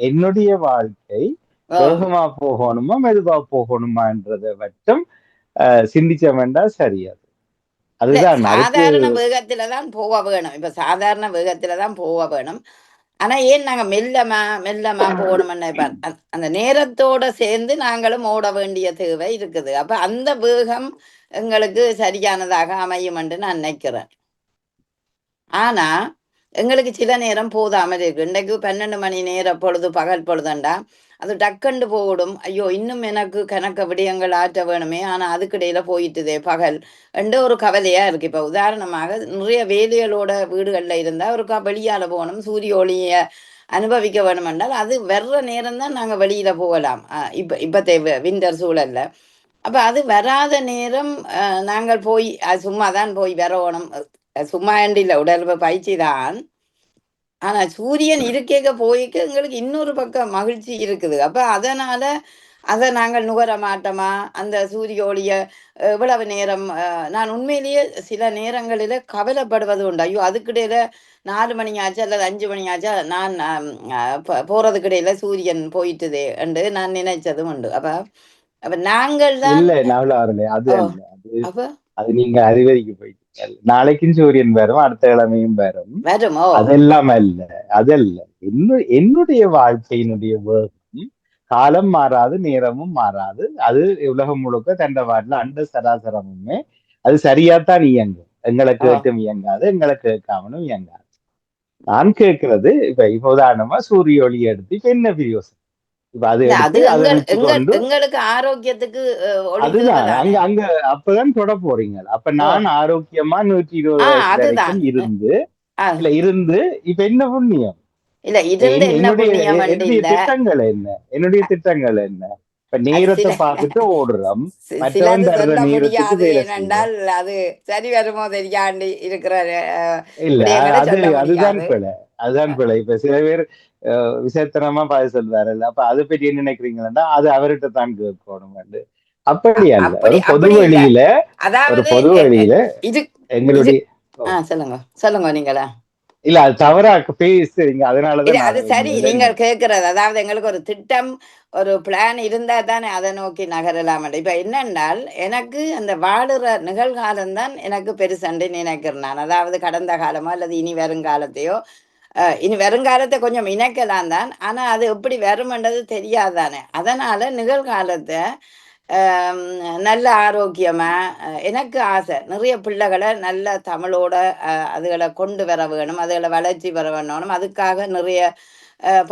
என்னுடைய வாழ்க்கை வேகமா போகணுமா மெதுவா போகணுமான்றதை மட்டும் சிந்திச்ச வேண்டாம். சரியாது. அதுதான் சாதாரண வேகத்துலதான் போக வேணும். இப்ப சாதாரண வேகத்துலதான் போக வேணும். ஆனா ஏன் நாங்க மெல்லமா போகணும்னு அந்த நேரத்தோட சேர்ந்து நாங்களும் ஓட வேண்டிய தேவை இருக்குது. அப்ப அந்த வேகம் எங்களுக்கு சரியானதாக அமையும் என்று நான் நினைக்கிறேன். ஆனா எங்களுக்கு சில நேரம் போதாமல் இருக்கு. இன்றைக்கு 12 மணி நேர பொழுது பகல் பொழுதுண்டா அது டக்கண்டு போடும். ஐயோ, இன்னும் எனக்கு கணக்க விடயங்கள் ஆற்ற வேணுமே, ஆனா அதுக்கிடையில போயிட்டுதே பகல் என்று ஒரு கவலையா இருக்கு. இப்ப உதாரணமாக நிறைய வேலைகளோட வீடுகள்ல இருந்தா ஒருக்கா வெளியால போகணும், சூரிய ஒளிய அனுபவிக்க வேணும் என்றால் அது வர்ற நேரம் தான் நாங்க வெளியில போகலாம். இப்ப விண்டர் சூழல்ல. அப்ப அது வராத நேரம் நாங்கள் போய் சும்மாதான் போய் வரணும். சும்மா இல்லை உடல் பயிற்சி தான். ஆனா சூரியன் இருக்கேக்க போய்க்க எங்களுக்கு இன்னொரு பக்கம் மகிழ்ச்சி இருக்குது. அப்ப அதனால அதை நாங்கள் நுகர மாட்டோமா அந்த சூரிய ஒளிய இவ்வளவு நேரம்? நான் உண்மையிலேயே சில நேரங்களில கவலைப்படுவது உண்டு. ஐயோ அதுக்கிடையில 4 மணி ஆச்சு அல்லது 5 மணி ஆச்சா நான் போறதுக்கிடையில சூரியன் போயிட்டுதே என்று நான் நினைச்சதும் உண்டு. அப்ப அப்ப நாங்கள் தான் இல்ல நவல வரல அது ஓ அல்ல அது அப்ப அது நீங்க அறிவறிக்கு போயிட்டீங்க. நாளைக்கும் சூரியன் வரும், அடுத்த கிழமையும் வரும். வருமோ அதெல்லாம் அல்ல, அதல்ல. என்னுடைய வாழ்க்கையினுடைய வேகம் காலம் மாறாது, நேரமும் மாறாது. அது உலகம் முழுக்க தண்டவாட்டில் அண்ட சராசரமுமே அது சரியாத்தான் இயங்கும். எங்களை ஓ கேட்டும் இயங்காது, எங்களை கேட்காமலும் இயங்காது. நான் கேட்கறது இப்ப உதாரணமா சூரிய ஒளி எடுத்து இப்ப என்ன பிரயோசனம்? இப்ப அதை இல்ல அது எடுத்து அதை வச்சுக்கொண்டு எங்களுக்கு ஆரோக்கியத்துக்கு ஒளி அதுதான் தேவைதானே. அங்க அப்பதான் தொட போறீங்க. அப்ப ஓ நான் ஆரோக்கியமா 120 வயசு அதுதான். வரைக்கும் இருந்து அஹ், இல்ல இருந்து இப்ப என்ன புண்ணியம்? இல்ல இருந்து என்ன என்னுடைய புண்ணியம் என்னுடைய இல்ல. திட்டங்கள் என்ன? என்னுடைய திட்டங்கள் என்ன? இப்ப அது நேரத்தை சில பார்த்துட்டு ஓடுறோம். சிலது மற்றவன் தர்ற சொல்ல நேரத்துக்கு முடியாது. வேலை செய்யறோம். ஏனென்றால் அது சரி வருமோ தெரியாண்டு இருக்கிற இல்ல விடயங்களை சொல்ல அதுதான் முடியாது. பிழை. அதுதான் பிழை. இப்ப சில பேர் விசேத்தனமா பதில் சொல்வாரு. அப்ப அதை பற்றி என்ன நினைக்கிறீங்கன்னா அது அவர்கிட்ட தான் கேட்கணும். அப்படி அல்ல. அப்படி ஒரு பொது அப்படி இல்ல. வழியில அதாவது பொது வழியில இது இது எங்களுடைய சொல்லுங்க சொல்லுங்க நீங்களா. இல்ல அது தவறா பேசுறீங்க. இது அதனாலதான் அது சரி நீங்கள் கேட்கறது. அதாவது எங்களுக்கு ஒரு திட்டம் ஒரு பிளான் இருந்தா தானே அதை நோக்கி நகரலாம். இப்ப என்னென்றால் எனக்கு அந்த வாழுற நிகழ்காலம் தான் எனக்கு பெருசண்டு நினைக்கிறேன் நான். அதாவது கடந்த காலமோ அல்லது இனி வருங்காலத்தையோ இனி வருங்காலத்தை கொஞ்சம் இணைக்கலாம் தான். ஆனா அது எப்படி வருமென்றது தெரியாதானே. அதனால நிகழ்காலத்தை ஆம், நல்ல ஆரோக்கியமா எனக்கு ஆசை நிறைய பிள்ளைகளை நல்ல தமிழோட அதுகளை கொண்டு வர வேணும், அதுகளை வளர்ச்சி பெற வேணும். அதுக்காக நிறைய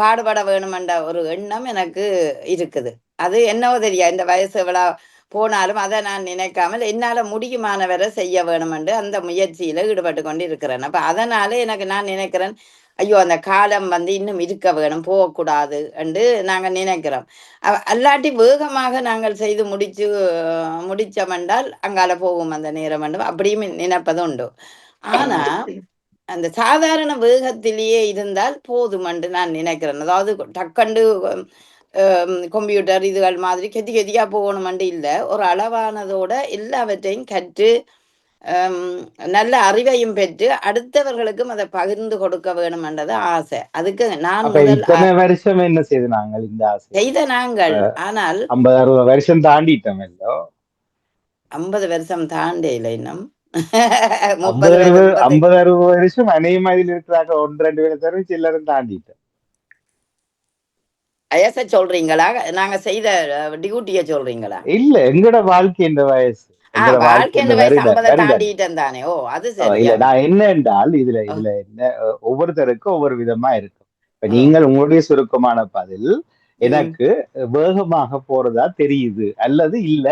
பாடுபட வேணுமென்ற ஒரு எண்ணம் எனக்கு இருக்குது. அது என்னவோ தெரியா இந்த வயசு எவ்வளோ போனாலும் அதை நான் நினைக்காமல் என்னால் முடியுமானவரை செய்ய வேணுமென்று அந்த முயற்சியில் ஈடுபட்டு கொண்டு இருக்கிறேன். அப்போ அதனால எனக்கு நான் நினைக்கிறேன் ஐயோ அந்த காலம் இன்னும் இருக்க வேணும், போகக்கூடாது என்று நாங்கள் நினைக்கிறோம். அல்லாட்டி வேகமாக நாங்கள் செய்து முடிச்சோமென்றால் அங்கால போகும் அந்த நேரம் வேண்டும் அப்படியும் நினைப்பது உண்டு. ஆனா அந்த சாதாரண வேகத்திலேயே இருந்தால் போதும் என்று நான் நினைக்கிறேன். அதாவது டக்கண்டு கம்ப்யூட்டர் இதுகள் மாதிரி கெதி கெதியா போகணுமென்று இல்லை, ஒரு அளவானதோட எல்லாவற்றையும் கற்று நல்ல அறிவையும் பெற்று அடுத்தவர்களுக்கும் அதை பகிர்ந்து கொடுக்க வேணும் என்றது ஆசை. அதுக்கு நான் முதல் இத்தனை வருஷம் என்ன செய்து நாங்கள் இந்த ஆசை செய்த நாங்கள். ஆனால் 50-60 வருஷம் தாண்டிட்டோம். 50 வருஷம் தாண்டையில இன்னும் 50-60 வருஷம் அநேகமாதில் இருக்கிறாங்க. 1-2 பேரை தவிர சில்லரும் தாண்டிட்டோம். வயசை சொல்றீங்களா நாங்க செய்த டியூட்டிய சொல்றீங்களா? இல்ல எங்களோட வாழ்க்கை இந்த வயசு வாழ்க்கை வயசு 50 தாண்டிட்டேன் தானே. ஓ அது சரி. இல்ல நான் என்ன என்றால் இதுல என்ன ஒவ்வொருத்தருக்கும் ஒவ்வொரு விதமா இருக்கும். இப்ப நீங்கள் உங்களுடைய சுருக்கமான பதில் எனக்கு வேகமாக போறதா தெரியுது அல்லது இல்ல.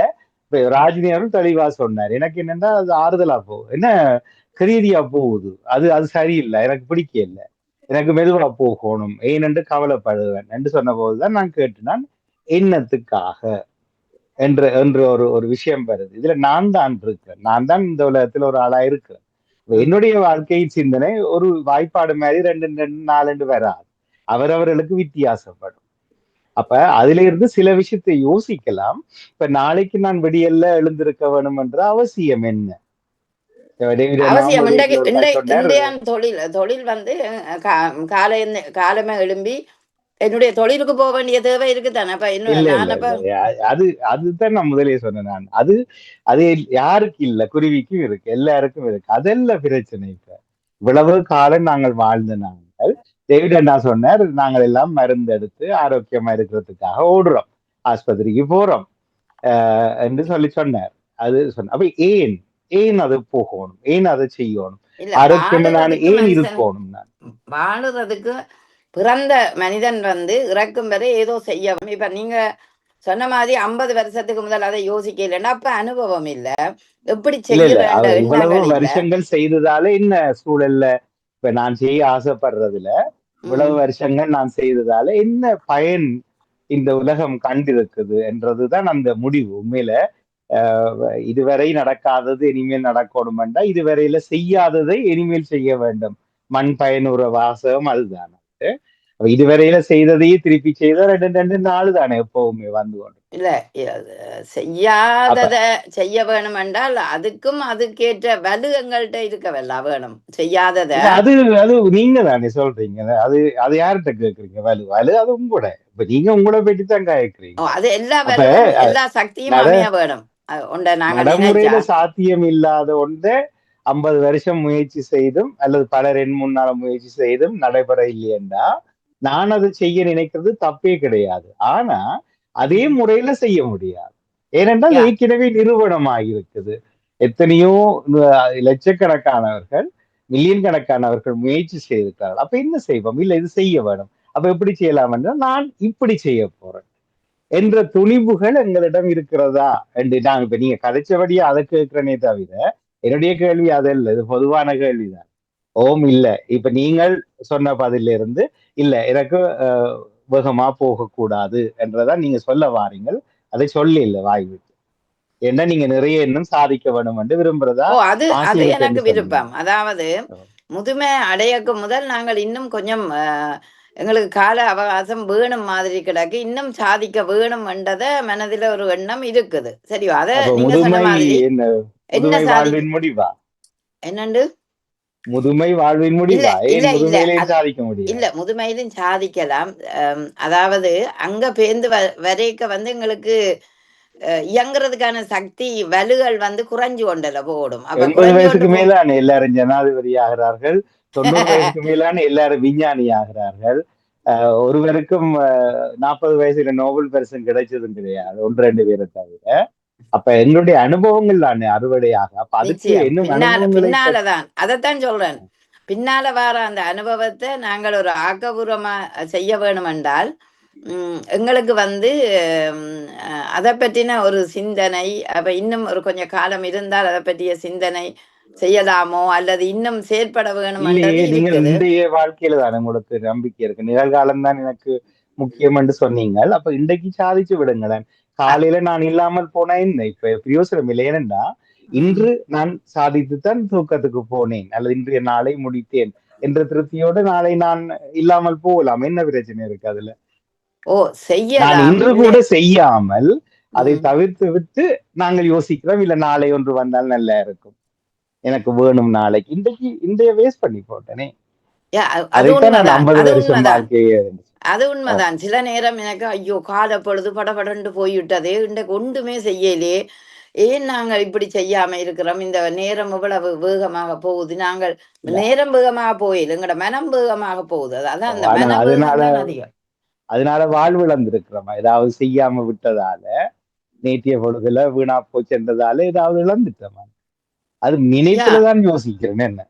இப்ப ராஜினி அவர்கள் தெளிவா சொன்னார். எனக்கு என்னன்னா அது ஆறுதலா போகுது, என்ன கிரீதியா போகுது, அது சரியில்லை, எனக்கு பிடிக்கல, எனக்கு மெதுவா போகணும் ஏனென்று கவலைப்படுவேன் என்று சொன்ன போதுதான் நான் கேட்டுனான் என்னத்துக்காக என்ற ஒரு விஷயம் வருது. இதுல நான் தான் இருக்கிறேன், நான் தான் இந்த உலகத்துல ஒரு ஆளா இருக்கிறேன். என்னுடைய வாழ்க்கை சிந்தனை ஒரு வாய்ப்பாடு மாதிரி 2 4 வராது, அவரவர்களுக்கு வித்தியாசப்படும். அப்ப அதுல இருந்து சில விஷயத்தை யோசிக்கலாம். இப்ப நாளைக்கு நான் விடியல்ல எழுந்திருக்க வேணும் என்ற அவசியம் என்ன? அவசியம் தொழில் காலமே எழும்பி என்னுடைய தொழிலுக்கு போக வேண்டிய தேவை இருக்குதானே. அதுதான் நான் முதலே சொன்னேன். நான் அது யாருக்கு இல்ல, குருவிக்கும் இருக்கு, எல்லாருக்கும் இருக்கு. அதெல்லாம் பிரச்சனை. இப்ப இவ்வளவு காலம் நாங்கள் வாழ்ந்த நாங்கள் டேவிட் அண்ணா சொன்னார், நாங்கள் எல்லாம் மருந்து எடுத்து ஆரோக்கியமா இருக்கிறதுக்காக ஓடுறோம், ஆஸ்பத்திரிக்கு போறோம் என்று சொன்னார். அது சொன்ன அப்ப ஏன் அது போகணும், ஏன் அதை செய்யணும், ஆரோக்கியமா நான் ஏன் இருக்கணும்? நான் வாழுறதுக்கு பிறந்த மனிதன் இறக்கும் வரை ஏதோ செய்யவும். இப்ப நீங்க சொன்ன மாதிரி 50 வருஷத்துக்கு முதல் அதை யோசிக்கலன்னா அப்ப அனுபவம் இல்ல, எப்படி செய்யற இவ்வளவு வருஷங்கள் செய்ததால என்ன சூழல்ல இப்ப நான் செய்ய ஆசைப்படுறதுல இவ்வளவு வருஷங்கள் நான் செய்ததால என்ன பயன் இந்த உலகம் கண்டிருக்குது என்றதுதான் அந்த முடிவு. உண்மையில இதுவரை நடக்காதது இனிமேல் நடக்கணுமெண்டா இதுவரையில செய்யாததை இனிமேல் செய்ய வேண்டும். மண் பயனுற வாசகம் அதுதானே. இதுவரையில செய்ததையே திருப்பி செய்த 2 நாள் தானே எப்பவுமே வந்து கொண்டு. இல்ல செய்யாதத செய்ய வேணும் என்றால் அதுக்கும் அதுக்கேற்ற வலு எங்கள்கிட்ட இருக்கவல்ல வேணும். செய்யாதத அது அது நீங்க தானே சொல்றீங்க. அது அது யார்கிட்ட கேக்குறீங்க? வலு அது உங்களோட. இப்ப நீங்க உங்களை பற்றி தான் கேக்குறீங்க. அது எல்லா வலுவும் எல்லா சக்தியும் அமைய வேணும். நடைமுறையில சாத்தியம் இல்லாத ஒன்றை 50 வருஷம் முயற்சி செய்தும் அல்லது பல 2-3 நாள் முயற்சி செய்தும் நடைபெற இல்லையென்றா நான் அதை செய்ய நினைக்கிறது தப்பே கிடையாது. ஆனா அதே முறையில செய்ய முடியாது. ஏனென்றால் ஏற்கனவே நிறுவனமாக இருக்குது. எத்தனையோ லட்சக்கணக்கானவர்கள் மில்லியன் கணக்கானவர்கள் முயற்சி செய்திருக்கிறார்கள். அப்ப என்ன செய்வோம்? இல்ல இது செய்ய வேணும். அப்ப எப்படி செய்யலாம் என்றால் நான் இப்படி செய்ய போறேன் என்ற துணிவுகள் எங்களிடம் இருக்கிறதா என்று நான் இப்ப நீங்க கதைச்சபடியே அதை கேட்கிறேனே தவிர என்னுடைய கேள்வி அதல்ல. இது பொதுவான கேள்விதான். ஓம் இல்ல. இப்ப நீங்கள் சொன்ன பதில இருந்து இல்ல எனக்கு வேகமா போகக்கூடாது என்றதான் நீங்க சொல்ல வாரீங்கள். அதை சொல்ல இல்லை வாய் விட்டு. ஏன்னா நீங்க நிறைய இன்னும் சாதிக்க வேணும் என்று விரும்புறதா? அது எனக்கு விருப்பம். அதாவது முதுமை அடையக்கு முதல் நாங்கள் இன்னும் கொஞ்சம் எங்களுக்கு கால அவகாசம் வேணும் மாதிரி கிடக்கு. இன்னும் சாதிக்க வேணும் என்றத மனதில ஒரு எண்ணம் இருக்குது. சரியோ? அத நீங்க சொன்ன மாதிரி என்ன வாழ்வின் முடிவா? என்னண்டு முதுமை வாழ்வின் முடிவா? சாதிக்க முடியும். இல்ல முதுமையிலும் சாதிக்கலாம். அதாவது அங்க பேர்ந்து வரைக்க எங்களுக்கு இயங்குறதுக்கான சக்தி வலுகள் குறைஞ்சு கொண்டல போடும். 80 வயசுக்கு மேலான எல்லாரும் ஜனாதிபதி ஆகிறார்கள். 90 வயசுக்கு மேலான எல்லாரும் விஞ்ஞானி ஆகிறார்கள். ஒருவருக்கும் 40 வயசுல நோபல் பரிசு கிடைச்சதும் கிடையாது, 1-2 பேரை தவிர. அப்ப எங்களுடைய அனுபவங்கள் தானே அறுவடையாக. அப்ப அதுக்கு இன்னும் பின்னாலதான் அதைத்தான் சொல்றேன். பின்னால வர அந்த அனுபவத்தை நாங்கள் ஒரு ஆக்கபூர்வமா செய்ய வேணும் என்றால் எங்களுக்கு அதை பற்றின ஒரு சிந்தனை, அப்ப இன்னும் ஒரு கொஞ்சம் காலம் இருந்தால் அதை பற்றிய சிந்தனை செய்யலாமோ அல்லது இன்னும் செயற்பட வேணும். இன்றைய வாழ்க்கையில தான் உங்களுக்கு நம்பிக்கை இருக்கு. நிகழ்காலம் தான் எனக்கு முக்கியம் என்று சொன்னீங்க. அப்ப இன்றைக்கு சாதிச்சு விடுங்களேன். காலையில நான் இல்லாமல் போனா என்ன இப்ப பிரயோசனம் இல்லை. ஏனென்றா இன்று நான் சாதித்துத்தான் தூக்கத்துக்கு போனேன் அல்லது இன்றைய நாளை முடித்தேன் என்ற திருப்தியோடு நாளை நான் இல்லாமல் போகலாம். என்ன பிரச்சனை இருக்கு அதுல? நான் இன்று கூட செய்யாமல் அதை தவிர்த்து விட்டு நாங்கள் யோசிக்கிறோம், இல்ல நாளை ஒன்று வந்தால் நல்லா இருக்கும், எனக்கு வேணும் நாளைக்கு. இன்றைய வேஸ்ட் பண்ணி போட்டேனே. அதைத்தான் நான் 50 வருஷம் வாழ்க்கையே. அது உண்மைதான். சில நேரம் எனக்கு ஐயோ கால பொழுது படபடன்னு போய்விட்டதே, இன்றைக்கு ஒன்றுமே செய்யலே, ஏன் நாங்கள் இப்படி செய்யாம இருக்கிறோம், இந்த நேரம் இவ்வளவு வேகமாக போகுது, நாங்கள் நேரம் வேகமாக போயில எங்களோட மனம் வேகமாக போகுது. அதான் அந்த மனம் அதிகம். அதனால வாழ்வு இழந்திருக்கிறோமா? ஏதாவது செய்யாம விட்டதால, நேற்றிய பொழுதுல வீணா போச்சென்றதால ஏதாவது இழந்துட்டோமா? அது நினைப்புலதான் யோசிக்கிறேன். என்ன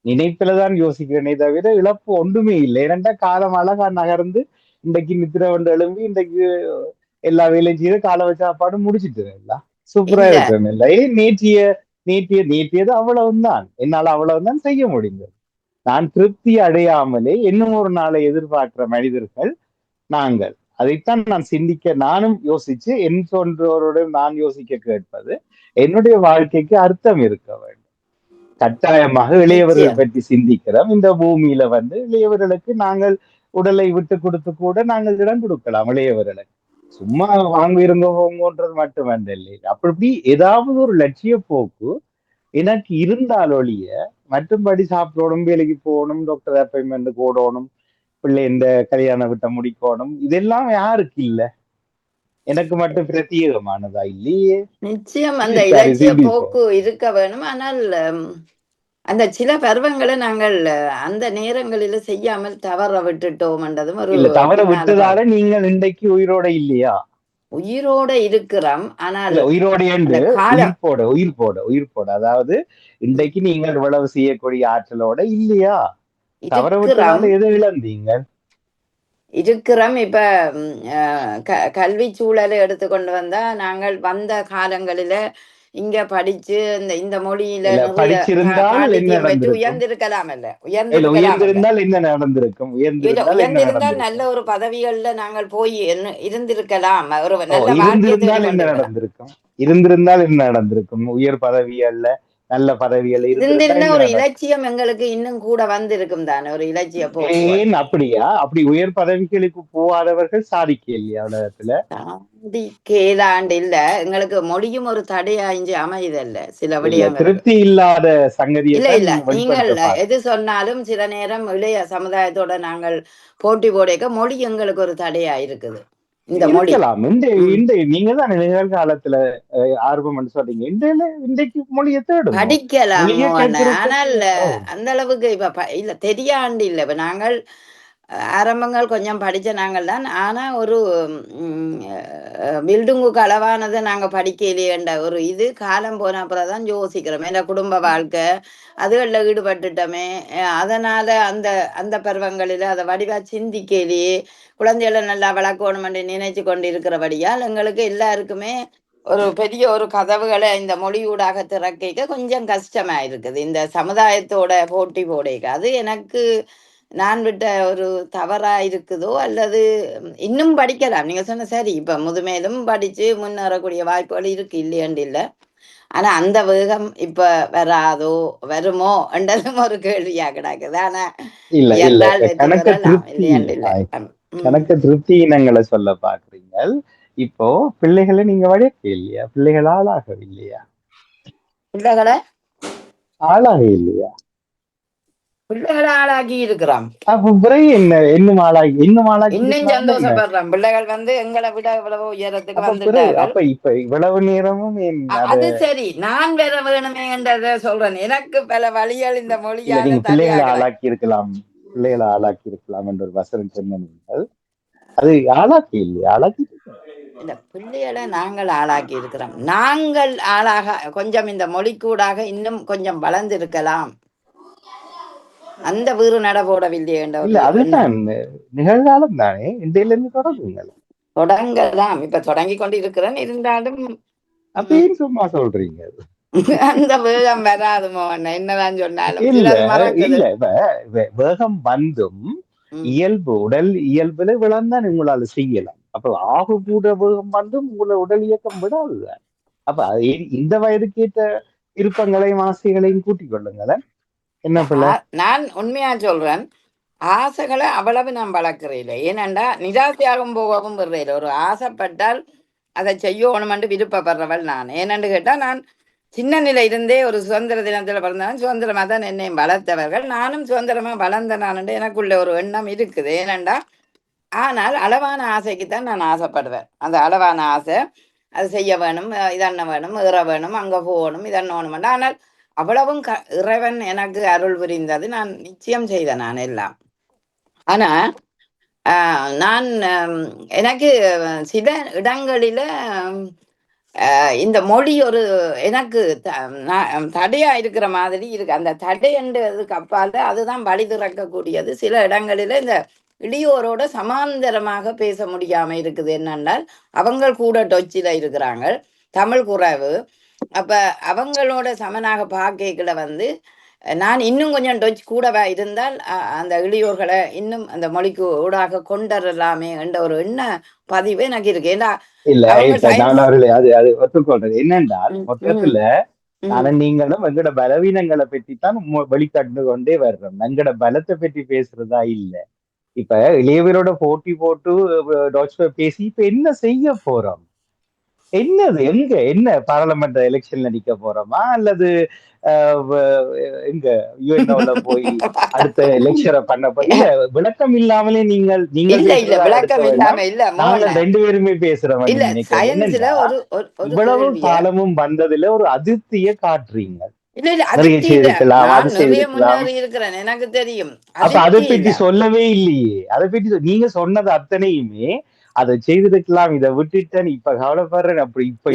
நினைப்புலதான் யோசிக்கிறேனே தவிர இழப்பு ஒன்றுமே இல்லை. ஏனென்றா காலம் அழகா நகர்ந்து இன்றைக்கு நித்திர வந்து எழும்பி இன்றைக்கு எல்லா வேலையும் செய்து கால சாப்பாடு முடிச்சுட்டு எல்லாம் சூப்பரா இருக்கிறேன். இல்லை நேற்றியது அவ்வளவுதான், என்னால அவ்வளவுதான் செய்ய முடிந்தது. நான் திருப்தி அடையாமலே இன்னும் ஒரு நாளை எதிர்பார்க்கிற மனிதர்கள் நாங்கள். அதைத்தான் நான் சிந்திக்க, நானும் யோசிச்சு என் போன்றோரோடு நான் யோசிக்க கேட்பது, என்னுடைய வாழ்க்கைக்கு அர்த்தம் இருக்க வேண்டும். கட்டாயமாக இளையவர்கள் பற்றி சிந்திக்கிறோம். இந்த பூமியில இளையவர்களுக்கு நாங்கள் உடலை விட்டு கொடுத்து கூட நாங்கள் இடம் கொடுக்கலாம். இளையவர்களுக்கு சும்மா வாங்க இருங்க போங்கன்றது மட்டுமல்ல இல்லை. அப்படி ஏதாவது ஒரு லட்சிய போக்கு எனக்கு இருந்தால் ஒழிய மற்றும்படி சாப்பிடணும், வேலைக்கு போகணும், டாக்டர் அப்பாயின்மெண்ட் போடணும், பிள்ளை இந்த கல்யாண விட்ட முடிக்கணும், இதெல்லாம் யாருக்கு இல்ல? எனக்கு மட்டும் பிரத்யேகமானதா? இல்லையே. நிச்சயம் அந்த இலட்சிய போக்கு இருக்க வேணும். ஆனால் அந்த சில பருவங்களை நாங்கள் அந்த நேரங்களில செய்யாமல் தவற விட்டுட்டோம் என்றதும் ஒரு. தவற விட்டதால நீங்கள் இன்றைக்கு உயிரோட இல்லையா? உயிரோட இருக்கிறோம். ஆனால் உயிர் போட அதாவது இன்றைக்கு நீங்கள் இவ்வளவு செய்யக்கூடிய ஆற்றலோட இல்லையா? தவற விட்டதால எதை இழந்தீங்க? இருக்கிறோம். இப்ப கல்வி சூழலை எடுத்துக்கொண்டு வந்தா நாங்கள் வந்த காலங்களில இங்க படிச்சு இந்த மொழியில இல்ல நிறைய படிச்சிருந்தால் என்ன பாண்டித்யம் பெற்று நடந்திருக்கும்? உயர்ந்திருக்கலாம் அல்ல, இல்ல உயர்ந்திருக்கலாம் அல்ல. உயர்ந்திருந்தால் என்ன நடந்திருக்கும்? இல்ல உயர்ந்திருந்தால் என்ன உயர்ந்திருந்தால் நல்ல நடந்திருக்கும்? ஒரு பதவிகள்ல நாங்கள் போய் இருந்திருக்கலாம், ஒரு ஓ, நல்ல வாழ்க்கையை தேடி இருந்திருந்தால் என்ன கொண்டிருக்கலாம். நடந்திருக்கும்? இருந்திருந்தால் என்ன நடந்திருக்கும்? உயர் பதவிகள்ல நல்ல பதவிகள் இருந்திருந்தா இருந்திருந்தா என்ன ஒரு நடக்கும்? இலட்சியம் எங்களுக்கு இன்னும் கூட வந்திருக்கும் தானே, ஒரு இலட்சிய போக்குகள். ஏன் அப்படியா? அப்படி உயர் பதவிகளுக்கு போகாதவர்கள் சாதிக்க இல்லையா உலகத்துல? கேதாண்டு இல்ல, எங்களுக்கு மொழியும் ஒரு தடையா இஞ்சி அமையுதல்ல சில இல்ல விடயங்களுக்கு. திருப்தி இல்லாத சங்கதியை இல்ல தான் இல்ல, நீங்கள் வெளிப்படுத்த எது சொன்னாலும் சில நேரம் இளைய சமுதாயத்தோட நாங்கள் போட்டி போடைக்க மொழி எங்களுக்கு ஒரு தடையா இருக்குது. இந்த மொழி இருக்கலாம். இந்த நீங்க தான் நிகழ்காலத்துல ஆர்வம் சொல்றீங்க. இன்றைக்கு மொழியை தேடும் படிக்கலாம் மொழியை ஆனால் கேட்கறதுக்கு. அந்த அளவுக்கு இப்ப இல்ல தெரியாண்டு இல்ல. இப்ப நாங்கள் ஆரம்பங்கள் கொஞ்சம் படிச்ச நாங்கள் தான். ஆனா ஒரு பில்டிங்குக்கு அளவானதை நாங்க படிக்கலையேன்ற ஒரு இது காலம் போன அப்புறம் தான் யோசிக்கிறோம். ஏன்னா குடும்ப வாழ்க்கை அதுகளில் ஈடுபட்டுட்டோமே, அதனால அந்த அந்த பருவங்களில் அதை வடிவா சிந்திக்கலையே, குழந்தைகளை நல்லா வளர்க்கணும் என்று நினைச்சு கொண்டு இருக்கிறபடியால் எங்களுக்கு எல்லாருக்குமே ஒரு பெரிய ஒரு கதவுகளை இந்த மொழியூடாக திறக்க கொஞ்சம் கஷ்டமா இருக்குது. இந்த சமுதாயத்தோட போட்டி போடைக்க அது எனக்கு நான் விட்ட ஒரு தவறா இருக்குதோ, அல்லது இன்னும் படிக்கலாம். நீங்க சொன்ன சரி, இப்ப முதுமையிலும் படிச்சு முன்னேறக்கூடிய வாய்ப்புகள் இருக்கு, இல்லையண்டு இல்ல. ஆனா அந்த வேகம் இப்ப வராதோ வருமோ என்றதும் ஒரு கேள்வியா கிடக்குது. ஆனா இல்ல இல்ல முயன்றால் வெற்றி கணக்க பெறலாம், திருப்தி இல்லையண்டு இல்ல. கணக்க திருப்தி இனங்களை சொல்ல பாக்குறீங்க. இப்போ பிள்ளைகளை நீங்க வளர்க்க இல்லையா? பிள்ளைகள் ஆளாக இல்லையா? பிள்ளைகளை ஆளாக இல்லையா? பிள்ளைகளை ஆளாக்கி இருக்கிறோம். அப்ப பிறகு இன்னும் ஆளாகி இன்னும் இருக்கலாம். சந்தோஷப்படுறோம். பிள்ளைகள் எங்களை விட இவ்வளவு உயரத்துக்கு அப்ப பிறகு வந்துட்டார்கள். அப்ப இப்ப இவ்வளவு நேரமும் அது சரி, நான் வேற வேணுமே என்றதை சொல்றேன். எனக்கு பல வழிகள் இந்த இல்ல மொழியால நீங்க பிள்ளைகளை தடையாகிறாய். ஆளாக்கி இருக்கலாம், பிள்ளைகளை ஆளாக்கி இருக்கலாம் என்ற ஒரு வசனம் சொன்னீர்கள். அது ஆளாக்கி இல்லையா? ஆளாக்கி இந்த பிள்ளைகளை நாங்கள் ஆளாக்கி இருக்கிறோம். நாங்கள் ஆளாக கொஞ்சம் இந்த மொழிக்கூடாக இன்னும் கொஞ்சம் வளர்ந்திருக்கலாம், அந்த வீறு நட போடவில்லை என்ற இல்ல ஒரு அதுதான் நிகழ்காலம் தானே. இன்றையில இருந்து தொடங்குங்கள். தொடங்கலாம். இப்ப தொடங்கி கொண்டு இருக்கிறேன். இருந்தாலும் அப்ப ஏன் சும்மா சொல்றீங்க? அந்த வேகம் வராது மோகன், என்னதான் சொன்னாலும் இல்ல சிலது மறக்குது. இல்ல வேகம் வந்தும் இயல்பு உடல் இயல்புல விளந்தான் உங்களால செய்யலாம். அப்ப ஆக கூட வேகம் வந்தும் உங்களை உடல் இயக்கம் விடாது. அப்ப இந்த வயதுக்கு ஏற்ற விருப்பங்களையும் ஆசைகளையும் கூட்டிக் கொள்ளுங்களேன். என்ன பிள்ளை? நான் உண்மையா சொல்றேன், ஆசைகளை அவ்வளவு நான் வளர்க்கிறேன். ஏனென்றா நிராசையாகவும் போகவும் விடுறேன். ஒரு ஆசைப்பட்டால் அதை செய்யணுமென்று விருப்பப்படுறவள் நான். ஏனென்று கேட்டால், நான் சின்ன நிலை இருந்தே ஒரு சுதந்திர தினத்தில் பிறந்தவன். சுதந்திரமா தான் என்னையும் வளர்த்தவர்கள். நானும் சுதந்திரமா வளர்ந்த நான் எனக்குள்ள ஒரு எண்ணம் இருக்குது. ஏனென்றா ஆனால் அளவான ஆசைக்குத்தான் நான் ஆசைப்படுவேன். அந்த அளவான ஆசை, அது செய்ய வேணும், இதண்ண வேணும், ஏற வேணும், அங்கே போகணும், இதண்ணணும். ஆனால் அவ்வளவும் இறைவன் எனக்கு அருள் புரிந்தது. நான் நிச்சயம் செய்தேன் நான் எல்லாம். ஆனா நான் எனக்கு சில இடங்களில இந்த மொழி ஒரு எனக்கு தடையா இருக்கிற மாதிரி இருக்கு. அந்த தடை என்றதுக்கு அப்பால அதுதான் வழி திறக்கக்கூடியது. சில இடங்களில இந்த இளையோரோட சமாந்தரமாக பேச முடியாம இருக்குது. என்னென்னால் அவங்க கூட டொச்சில இருக்கிறாங்க, தமிழ் குறைவு. அப்ப அவங்களோட சமனாக பார்க்கல நான் இன்னும் கொஞ்சம் டொச் கூடவா இருந்தால் அந்த இளையோர்களை இன்னும் அந்த மொழிக்கு ஊடாக கொண்டரலாமே என்ற ஒரு எண்ண பதிவு எனக்கு இருக்கு. ஏன்னா இல்ல அது ஒத்துக்கொள்றது என்னென்றால் மொத்தத்துல நானும் நீங்களும் எங்கட பலவீனங்களை பற்றி தான் வெளிக்கட்டு கொண்டே வர்றோம். எங்கட பலத்தை பற்றி பேசுறதா இல்ல. இப்ப இளையவரோட போட்டி போட்டு பேசி இப்ப என்ன செய்ய போறோம்? என்னது என்ன பாராளுமன்ற எலெக்ஷன்ல நிக்க போறோமா, அல்லது எங்க யுஎன்ஓல போய் அடுத்த எலெக்ஷனை பண்ண இல்ல விளக்கம் இல்லாமலே நீங்கள் விளக்கம் இல்லாம இல்ல, நாங்கள் ரெண்டு பேருமே பேசுறோம். இவ்வளவு காலமும் வந்ததுல ஒரு அதிருப்தியை காட்டுறீங்க. எனக்கு தெரியும். அப்ப அதை பற்றி சொல்லவே இல்லையே. அதை பற்றி நீங்க சொன்னது அத்தனையுமே அதை செய்திருக்கலாம், இதை விட்டுட்டேன், இப்ப கவலைப்படுறேன், அப்படி இப்ப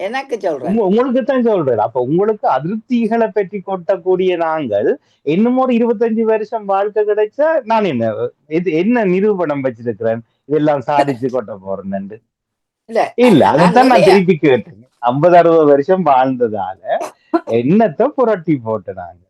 எனக்கு சொல்றேன், உங்களுக்கு தான் சொல்றேன். அப்ப உங்களுக்கு அதிருப்திகளை பற்றி கொட்டக்கூடிய நாங்கள் இன்னும் ஒரு 25 வருஷம் வாழ்க்கை கிடைச்சா நான் என்ன நிரூபணம் வச்சிருக்கிறேன் இதெல்லாம் சாதிச்சு கொட்ட போறேன். இல்ல இல்ல நான் அதைத்தான் நான் நிறைய திருப்பி கேட்டேன். 50-60 வருஷம் வாழ்ந்ததால என்னத்தை புரட்டி போட்டுனாங்க,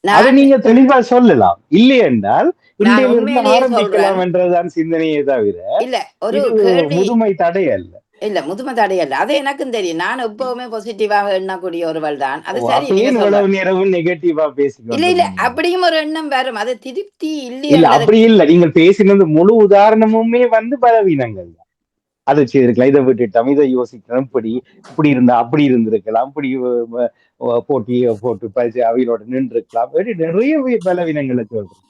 அதை நான் நீங்க தெளிவா சொல்லலாம். இல்லை என்றால் நான் இன்றையிலிருந்து உண்மையிலேயே சொல்றேன். ஆரம்பிக்கலாம் என்றதுதான் சிந்தனையே தவிர இல்ல ஒரு இது கேள்வி முதுமை தடை அல்ல. இல்ல முதுமை தடையல்ல, அது எனக்கும் தெரியும். நான் எப்பவுமே பாசிட்டிவாக எண்ணக்கூடிய ஒருவள் தான். அது சரி அப்ப நீங்க ஏன் சொல்ற. இவ்வளவு நேரமும் நெகட்டிவா இல்ல பேசிக்கொண்டிருந்தீங்க? அப்படியும் ஒரு எண்ணம் வரும். அது திருப்தி இல்ல இல்லையன்றது. அப்படி இல்ல, நீங்க பேசினது முழு உதாரணமுமே பலவீனங்கள் தான். அதை செய்திருக்கலாம், இதை விட்டுட்டோம், இதை யோசிக்கலாம், இப்படி இருந்தா அப்படி இருந்திருக்கலாம், இப்படி போட்டியை போட்டு பரிசு அவையோட நின்று இருக்கலாம், நிறைய பலவீனங்களை சொல்றேன்.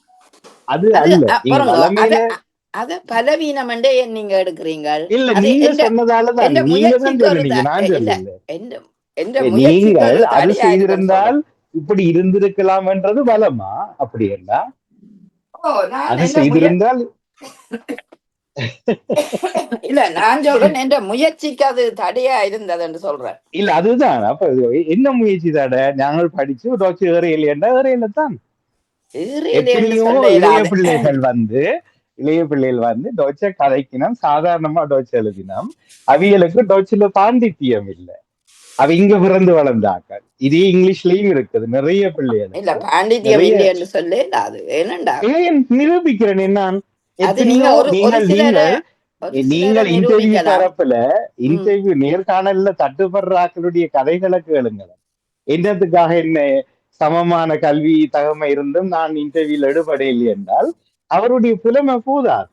அது அது அல்ல நீங்க பாருங்க, வளமையில அத பலவீனம் ஏன் நீங்க எடுக்கிறீங்கள்? இல்ல, அது நீங்க சொன்னதாலதான், எந்த நீங்க தான் முயற்சிக்கு ஒரு சொன்னீங்க, நான் இல்ல சொல்லல. எந்த முயற்சிக்கு நீங்கள் ஒரு அது தடையா இருக்குன்னு செய்திருந்தால் சொல்றேன். இப்படி இருந்திருக்கலாம் என்றது பலமா? அப்படி என்ன நான் அது எந்த செய்திருந்தால் இல்ல நான் சொல்றேன், என்ற முயற்சிக்கு அது தடையா இருந்தது என்று சொல்றேன். இல்ல அதுதான். அப்ப என்ன முயற்சி தட? நாங்கள் படிச்சு டாக்டர் ஏறையில்லையண்டா ஏறையில்தான். எத்தனையோ இளைய பிள்ளைகள் வந்து டொச்ச கதைக்கினம், சாதாரணமா டொச்ச எழுதினோம். அவியலுக்கு டொச்சில பாண்டித்தியம் இல்லை, அவ இங்க பிறந்து வளர்ந்தாக்க. இதே இங்கிலீஷ்லயும் இருக்குது நிறைய பிள்ளைகள். இல்ல பாண்டித்தியம் இல்லை என்று சொல்ல அது என்னண்டா நிரூபிக்கிறேன் நான். அது நீங்க நீங்கள் இன்டர்வியூ தரப்புல இன்டர்வியூ நேர்காணல்ல தட்டுப்படுறாக்களுடைய கதைகளை கேளுங்களேன். என்னத்துக்காக என்ன சமமான கல்வி தகமை இருந்தும் நான் இன்டர்வியூல எடுபடையில்லை என்றால் அவருடைய புலமை போதாது,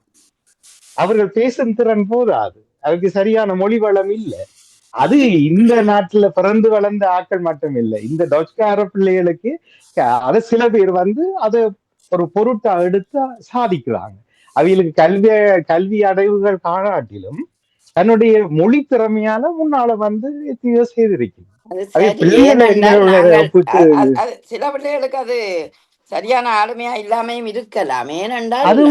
அவர்கள் பேசும் திறன் போதாது, அவருக்கு சரியான மொழி வளம் இல்லை. அது இந்த நாட்டுல பிறந்து வளர்ந்த ஆட்கள் மட்டும் இல்லை, இந்த டொச்கார பிள்ளைகளுக்கு அதை சில பேர் வந்து அதை ஒரு பொருட்டா எடுத்து சாதிக்கிறாங்க. அவங்களுக்கு கல்வி அடைவுகள் காணாட்டிலும் தன்னுடைய மொழி திறமையால முன்னால வந்து எத்தனையோ செய்திருக்கணும். சில பிள்ளைகளுக்கு அது சரியான ஆளுமையா இல்லாமையும் இருக்கலாம். ஏனென்றால் அது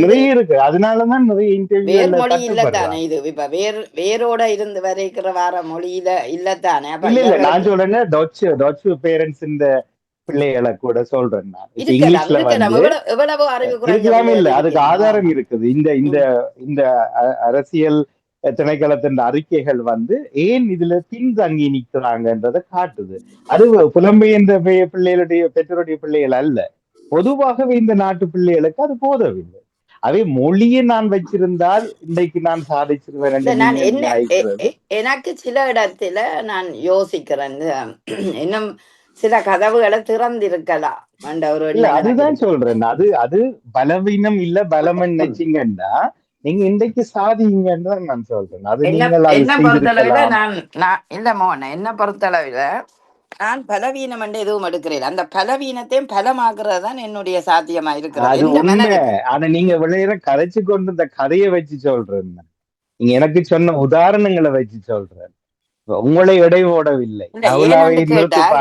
நிறைய இருக்கு, அதனாலதான் நிறைய இன்டர்வியூ வேறு மொழி இல்லத்தானே. இது இப்ப வேரோட இருந்து வரைக்கிற வார மொழியில இல்லத்தானே. இல்ல நான் சொல்றேன் டொச் பேரண்ட்ஸ் இந்த பிள்ளைகளை கூட சொல்றேன் நான். இங்கிலீஷ்ல வந்து எவ்வளவு அறிவு இருக்கலாம், இல்ல அதுக்கு ஆதாரம் இருக்குது. இந்த அரசியல் திணைக்களத்தின் அறிக்கைகள் வந்து ஏன் இதுல பின்தங்கி நிற்கிறாங்கன்றதை காட்டுது. அது புலம்பெயர்ந்த பிள்ளைகளுடைய பெற்றோருடைய பிள்ளைகள் அல்ல, பொதுவாகவே இந்த நாட்டு பிள்ளைகளுக்கு அது போதவில்லை. அவை மொழியை நான் வச்சிருந்தால் இன்றைக்கு நான் சாதிச்சிருவேன். எனக்கு சில இடத்துல நான் யோசிக்கிறேன், இன்னும் சில கதவுகளை திறந்திருக்கலாம். அதுதான் சொல்றேன். அது பலவீனம் இல்ல, பலம் நினைச்சீங்கன்னா நீங்க இன்றைக்கு சாதிங்கன்னு தான் நான் சொல்றேன். அது என்ன பொறுத்தளவுல இல்ல மோன, என்ன பொறுத்தளவுல நான் பலவீனம் என்று எதுவும் எடுக்கிறேன். அந்த பலவீனத்தையும் பலமாக்குறது தான் என்னுடைய சாத்தியமா இருக்கிறது. ஆனா நீங்க விளையாட கதைச்சு கொண்டு இந்த கதையை வச்சு சொல்றேன், நீங்க எனக்கு சொன்ன உதாரணங்களை வச்சு சொல்றேன், உங்களை இடை ஓடவில்லை.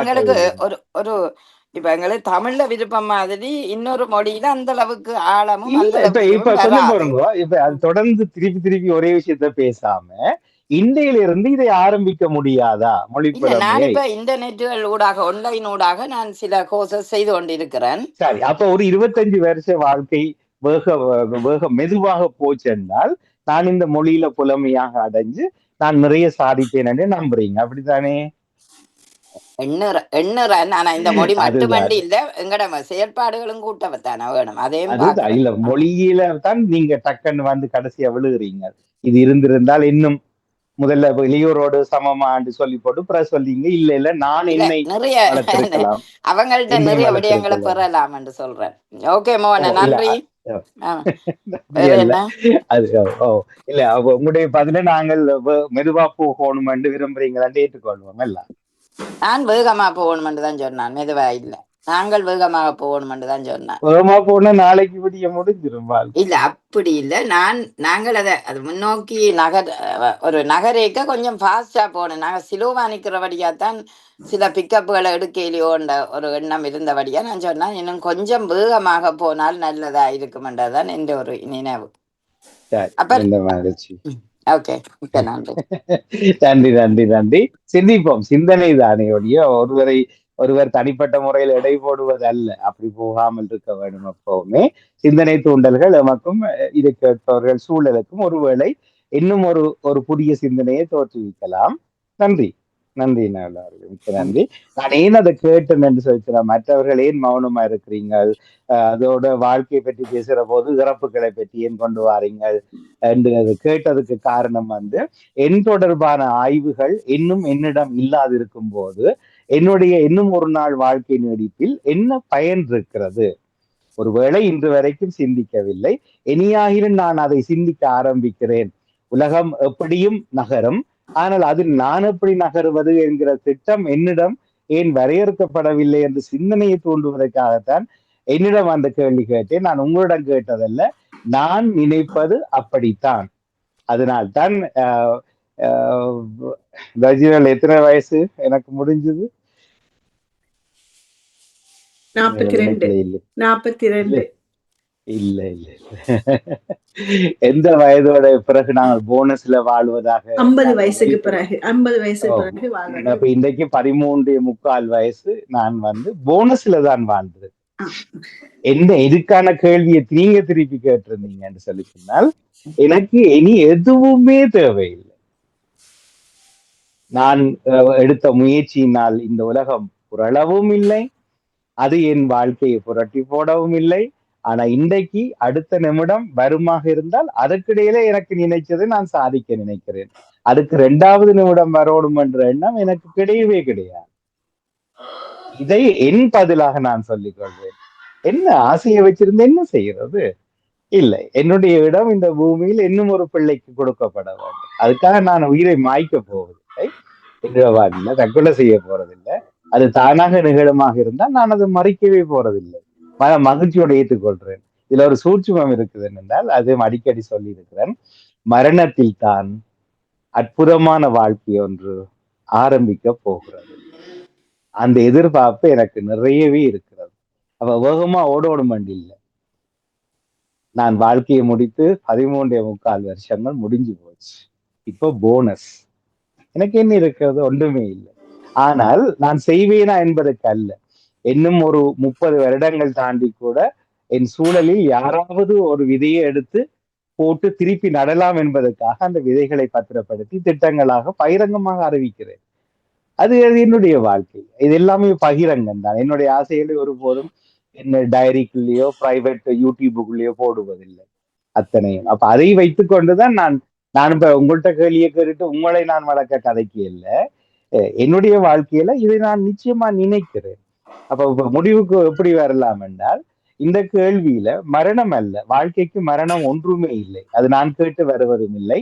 எங்களுக்கு ஒரு இப்ப எங்களுக்கு தமிழ்ல விருப்பம் மாதிரி இன்னொரு மொழியில அந்த அளவுக்கு ஆழமும் இப்ப சொல்ல போறோங்க. இப்ப அது தொடர்ந்து திருப்பி ஒரே விஷயத்த பேசாம இந்தியில இருந்து இதை ஆரம்பிக்க முடியாதா மொழிபெயர்ப்பு? நான் இப்ப இன்டர்நெட்டுகள் ஊடாக ஆன்லைன் ஊடாக நான் சில கோர்சஸ் செய்து கொண்டிருக்கிறேன். சரி, அப்ப ஒரு 25 வருஷ வாழ்க்கை மெதுவாக போச்சென்றால் நான் இந்த மொழியில புலமையாக அடைஞ்சு நான் நிறைய சாதிப்பேன் என்று நம்புறீங்க, அப்படித்தானே? ஆனா இந்த மொழி மட்டுமண்டி இல்ல, எங்கட செயற்பாடுகளும் கூட்டத்தானே வேணும். அதே இல்ல மொழியில தான் நீங்க டக்குன்னு வந்து கடைசியா விழுகிறீங்க. இது இருந்திருந்தால் இன்னும் முதல்ல இளையோரோடு சமமான்னு சொல்லி போட்டு பிறகு சொல்லிங்க இல்ல நான் என்னை நிறைய அவங்கள்ட்ட நிறைய விடயங்களை பெறலாம் என்று சொல்றேன். ஓகே மோகன, நன்றி. இல்ல உங்களுடைய பதில நாங்கள் மெதுவா போகணும் என்று விரும்புறீங்களான்னு ஏற்றுக்கொள்வோம். எல்லாம் நான் வேகமா போகணும் தான் சொன்னான், மெதுவா இல்ல. நாங்கள் வேகமாக போகணும் தான் சொன்னேன். வேகமா போனா நாளைக்கு விடிய முடிஞ்சிரும். இல்ல அப்படி இல்ல, நாங்கள் அது முன்னோக்கி ஒரு நகரேக்க கொஞ்சம் ஃபாஸ்டா போகணும். நாங்க சிலோவா நிக்கிறபடியாத்தான் சில பிக்கப்புகளை எடுக்கலையோன்ற ஒரு எண்ணம் இருந்தபடியா நான் சொன்னேன், இன்னும் கொஞ்சம் வேகமாக போனால் நல்லதா இருக்குமென்றதான் என்ற ஒரு நினைவு. நன்றி. சிந்திப்போம், சிந்தனை தானே ஒழிய ஒருவர் தனிப்பட்ட முறையில் எடை போடுவது அல்ல. அப்படி போகாமல் இருக்க வேண்டும். எப்பவுமே சிந்தனை தூண்டல்கள் எமக்கும் இதை கேட்பவர்கள் சூழலுக்கும் ஒருவேளை இன்னும் ஒரு புதிய சிந்தனையை தோற்றுவிக்கலாம். நன்றி. நன்றி எல்லாருக்கும். மிக்க நன்றி. நான் ஏன் அதை கேட்டேன் என்று சொல்லிக்கிறேன், மற்றவர்கள் ஏன் மௌனமா இருக்கிறீங்க, அதோட வாழ்க்கையை பற்றி பேசுற போது இறப்புகளை பற்றி ஏன் கொண்டு வாரீங்கள் என்று அது கேட்டதுக்கு காரணம் என் தொடர்பான ஆய்வுகள் இன்னும் என்னிடம் இல்லாதிருக்கும் போது என்னுடைய இன்னும் ஒரு நாள் வாழ்க்கை நீடிப்பில் என்ன பயன் இருக்கிறது? ஒருவேளை இன்று வரைக்கும் சிந்திக்கவில்லை, இனியாகிலும் நான் அதை சிந்திக்க ஆரம்பிக்கிறேன். உலகம் எப்படியும் நகரும், ஆனால் அதில் நான் எப்படி நகருவது என்கிற திட்டம் என்னிடம் ஏன் வரையறுக்கப்படவில்லை என்று சிந்தனையை தூண்டுவதற்காகத்தான் என்னிடம் அந்த கேள்வி கேட்டேன். நான் உங்களிடம் கேட்டதல்ல, நான் நினைப்பது அப்படித்தான். அதனால்தான் ரஜினல் எத்தனை வயசு எனக்கு முடிஞ்சது? 42. இல்ல இல்ல எந்த வயதோட பிறகு நாங்கள் போனஸ்ல வாழ்வதாக? 50 வயசுக்கு பிறகு. 50 வயசுக்கு பிறகு வாழ்வது. அப்ப இன்றைக்கு 13.25 வயசு. நான் போனஸ்ல தான் வாழ்ந்தது. என்ன இதுக்கான கேள்வியை நீங்க திருப்பி கேட்டிருந்தீங்கன்னு சொல்லி சொன்னால், எனக்கு இனி எதுவுமே தேவையில்லை. நான் எடுத்த முயற்சியினால் இந்த உலகம் புரளவும் இல்லை, அது என் வாழ்க்கையை புரட்டி போடவும் இல்லை. ஆனா இன்றைக்கு அடுத்த நிமிடம் வருமாக இருந்தால் அதற்கிடையில எனக்கு நினைச்சதை நான் சாதிக்க நினைக்கிறேன். அதுக்கு 2வது நிமிடம் வரணும் என்ற எண்ணம் எனக்கு கிடையவே கிடையாது. இதை என் பதிலாக நான் சொல்லிக் கொள்வேன். என்ன ஆசையை வச்சிருந்து என்ன செய்யறது? இல்லை, என்னுடைய இடம் இந்த பூமியில் இன்னும் ஒரு பிள்ளைக்கு கொடுக்கப்பட வேண்டும். அதுக்காக நான் உயிரை மாய்க்க போவதில்லை, என்ற தற்கொலை செய்ய போறதில்லை. அது தானாக நிகழமாக இருந்தால் நான் அதை மறைக்கவே போறதில்லை, மகிழ்ச்சியோட ஏற்றுக்கொள்றேன். இதுல ஒரு சூட்சுமம் இருக்குது என்றால், அது அடிக்கடி சொல்லி இருக்கிறேன், மரணத்தில் தான் அற்புதமான வாழ்க்கை ஒன்று ஆரம்பிக்க போகிறது. அந்த எதிர்பார்ப்பு எனக்கு நிறையவே இருக்கிறது. அப்ப வேகமா ஓடோடும் வண்டி இல்லை. நான் வாழ்க்கையை முடித்து 13.25 வருஷங்கள் முடிஞ்சு போச்சு. இப்போ போனஸ். எனக்கு என்ன இருக்கிறது? ஒன்றுமே இல்லை. ஆனால் நான் செய்வேனா என்பதற்கு அல்ல, இன்னும் ஒரு 30 வருடங்கள் தாண்டி கூட என் சூழலில் யாராவது ஒரு விதையை எடுத்து போட்டு திருப்பி நடலாம் என்பதற்காக அந்த விதைகளை பத்திரப்படுத்தி திட்டங்களாக பகிரங்கமாக அறிவிக்கிறேன். அது என்னுடைய வாழ்க்கை. இது எல்லாமே பகிரங்கம் தான். என்னுடைய ஆசைகளை ஒருபோதும் என்ன டைரிக்குள்ளேயோ பிரைவேட் யூடியூபுக்குள்ளேயோ போடுவதில்லை அத்தனையும். அப்ப அதை வைத்துக் கொண்டுதான் நான் இப்ப உங்கள்கிட்ட கேள்வியை கேட்டுட்டு உங்களை நான் வளர்க்க கதைக்கு இல்லை, என்னுடைய வாழ்க்கையில இதை நான் நிச்சயமா நினைக்கிறேன். அப்ப முடிவுக்கு எப்படி வரலாம் என்றால், இந்த கேள்வியில மரணம் அல்ல, வாழ்க்கைக்கு மரணம் ஒன்றுமே இல்லை. அது நான் கேட்டு வருவதும் இல்லை,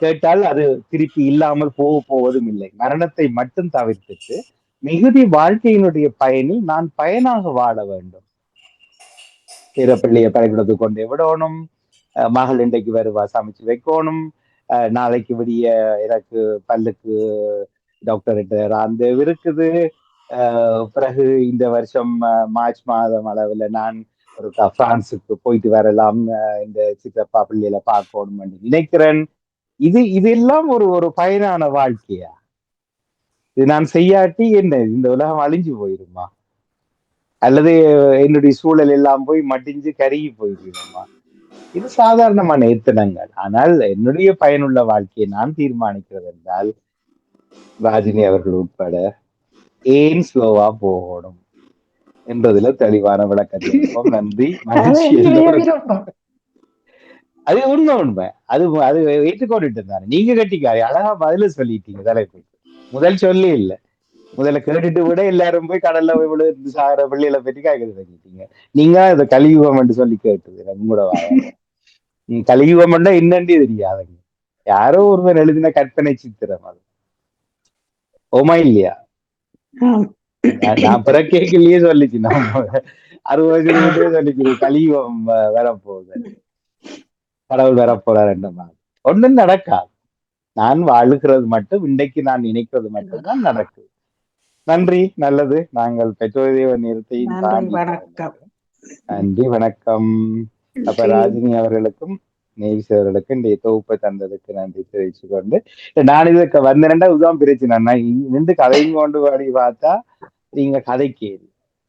கேட்டால் அது திருப்பி இல்லாமல் போவதும் இல்லை. மரணத்தை மட்டும் தவிர்த்துட்டு மிகுதி வாழ்க்கையினுடைய பயனில் நான் பயனாக வாழ வேண்டும். பிள்ளைய பள்ளிக்கூடத்துக்கு கொண்டே விடணும், மகள் இன்றைக்கு வருவா சமைச்சு வைக்கணும், நாளைக்கு விடிய எனக்கு பல்லுக்கு டாக்டர்கிட்ட ராந்தேவ் இருக்குது, பிறகு இந்த வருஷம் மார்ச் மாதம் அளவுல நான் ஒரு பிரான்ஸுக்கு போயிட்டு வரலாம், இந்த சித்தப்பா பிள்ளையில பார்க்கணும் என்று நினைக்கிறேன். இதெல்லாம் ஒரு பயனான வாழ்க்கையா? இது நான் செய்யாட்டி என்ன இந்த உலகம் அழிஞ்சு போயிருமா? அல்லது என்னுடைய சூழல் எல்லாம் போய் மட்டிஞ்சு கருகி போயிருமா? இது சாதாரணமான எத்தனங்கள். ஆனால் என்னுடைய பயனுள்ள வாழ்க்கையை நான் தீர்மானிக்கிறது என்றால், ராஜினி அவர்கள் உட்பட ஏன் ஸ்லோவா போகணும் என்பதுல தெளிவான விளக்கத்திற்கும் நன்றி, மகிழ்ச்சி. அது உண்மை. அது ஏற்றுக்கொண்டுட்டு இருந்தாரு. நீங்க கட்டிக்காரு அழகா பதில சொல்லிட்டீங்க. தலைப்பு முதல் சொல்லி இல்லை, முதல்ல கேட்டுட்டு விட எல்லாரும் போய் கடல்ல போய் விழுந்து சாகிற பிள்ளைகளை பற்றி காய்கறி பண்ணிட்டீங்க. நீங்க இதை கலியுகம் என்று சொல்லி கேட்டது உங்களோட வாயால. கலியுகம் என்னன்னு தெரியாதுங்க, யாரோ ஒருவர் எழுதின கற்பனை சித்திரம் அது. ஓமா இல்லையா? நான் பிறக்கேக்கிலேயே சொல்லிச்சு, நம்ம 60 வயசுலயே சொல்லிச்சு கலியுகம் வரப்போகுது, கடவுள் வரப்போறார் என்ற மாதிரி. ஒன்றும் நடக்காது. நான் வாழுகிறது மட்டும், இன்றைக்கு நான் நினைக்கிறது மட்டும்தான் நடக்குது. நன்றி, நல்லது. நாங்கள் பெற்றோர் நேரத்தை நன்றி, வணக்கம். அப்ப ராஜினி அவர்களுக்கும் நேவிஸ் அவர்களுக்கும் இந்த தொகுப்பை தந்ததுக்கு நன்றி தெரிவிச்சு கொண்டு, நான் இதுக்கு வந்தேன்டா இதுதான் பிரச்சனை. நான் நின்று கதையும் கொண்டு வாடி பார்த்தா நீங்க கதைக்கு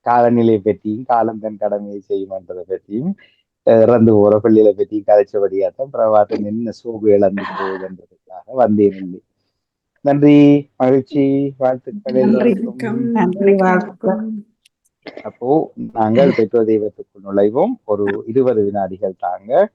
காலநிலை பற்றியும் காலம் தன் கடமையை செய்யும்ன்றதை பற்றியும் இறந்து போற பிள்ளைகளை பற்றி கதைச்சபடியாத்தான் பிரபாத்தன் என்ன சோகு இழந்து போகுதுன்றதுக்காக வந்தேன் இல்லை. நன்றி, மகிழ்ச்சி, வாழ்த்துக்கள் நன்றி. எல்லோருக்கும். நன்றி, வாழ்த்துக்கள். அப்போ நாங்கள் பெற்றோர் தெய்வத்துக்குள் நுழைவோம். ஒரு 20 வினாடிகள் தாங்க.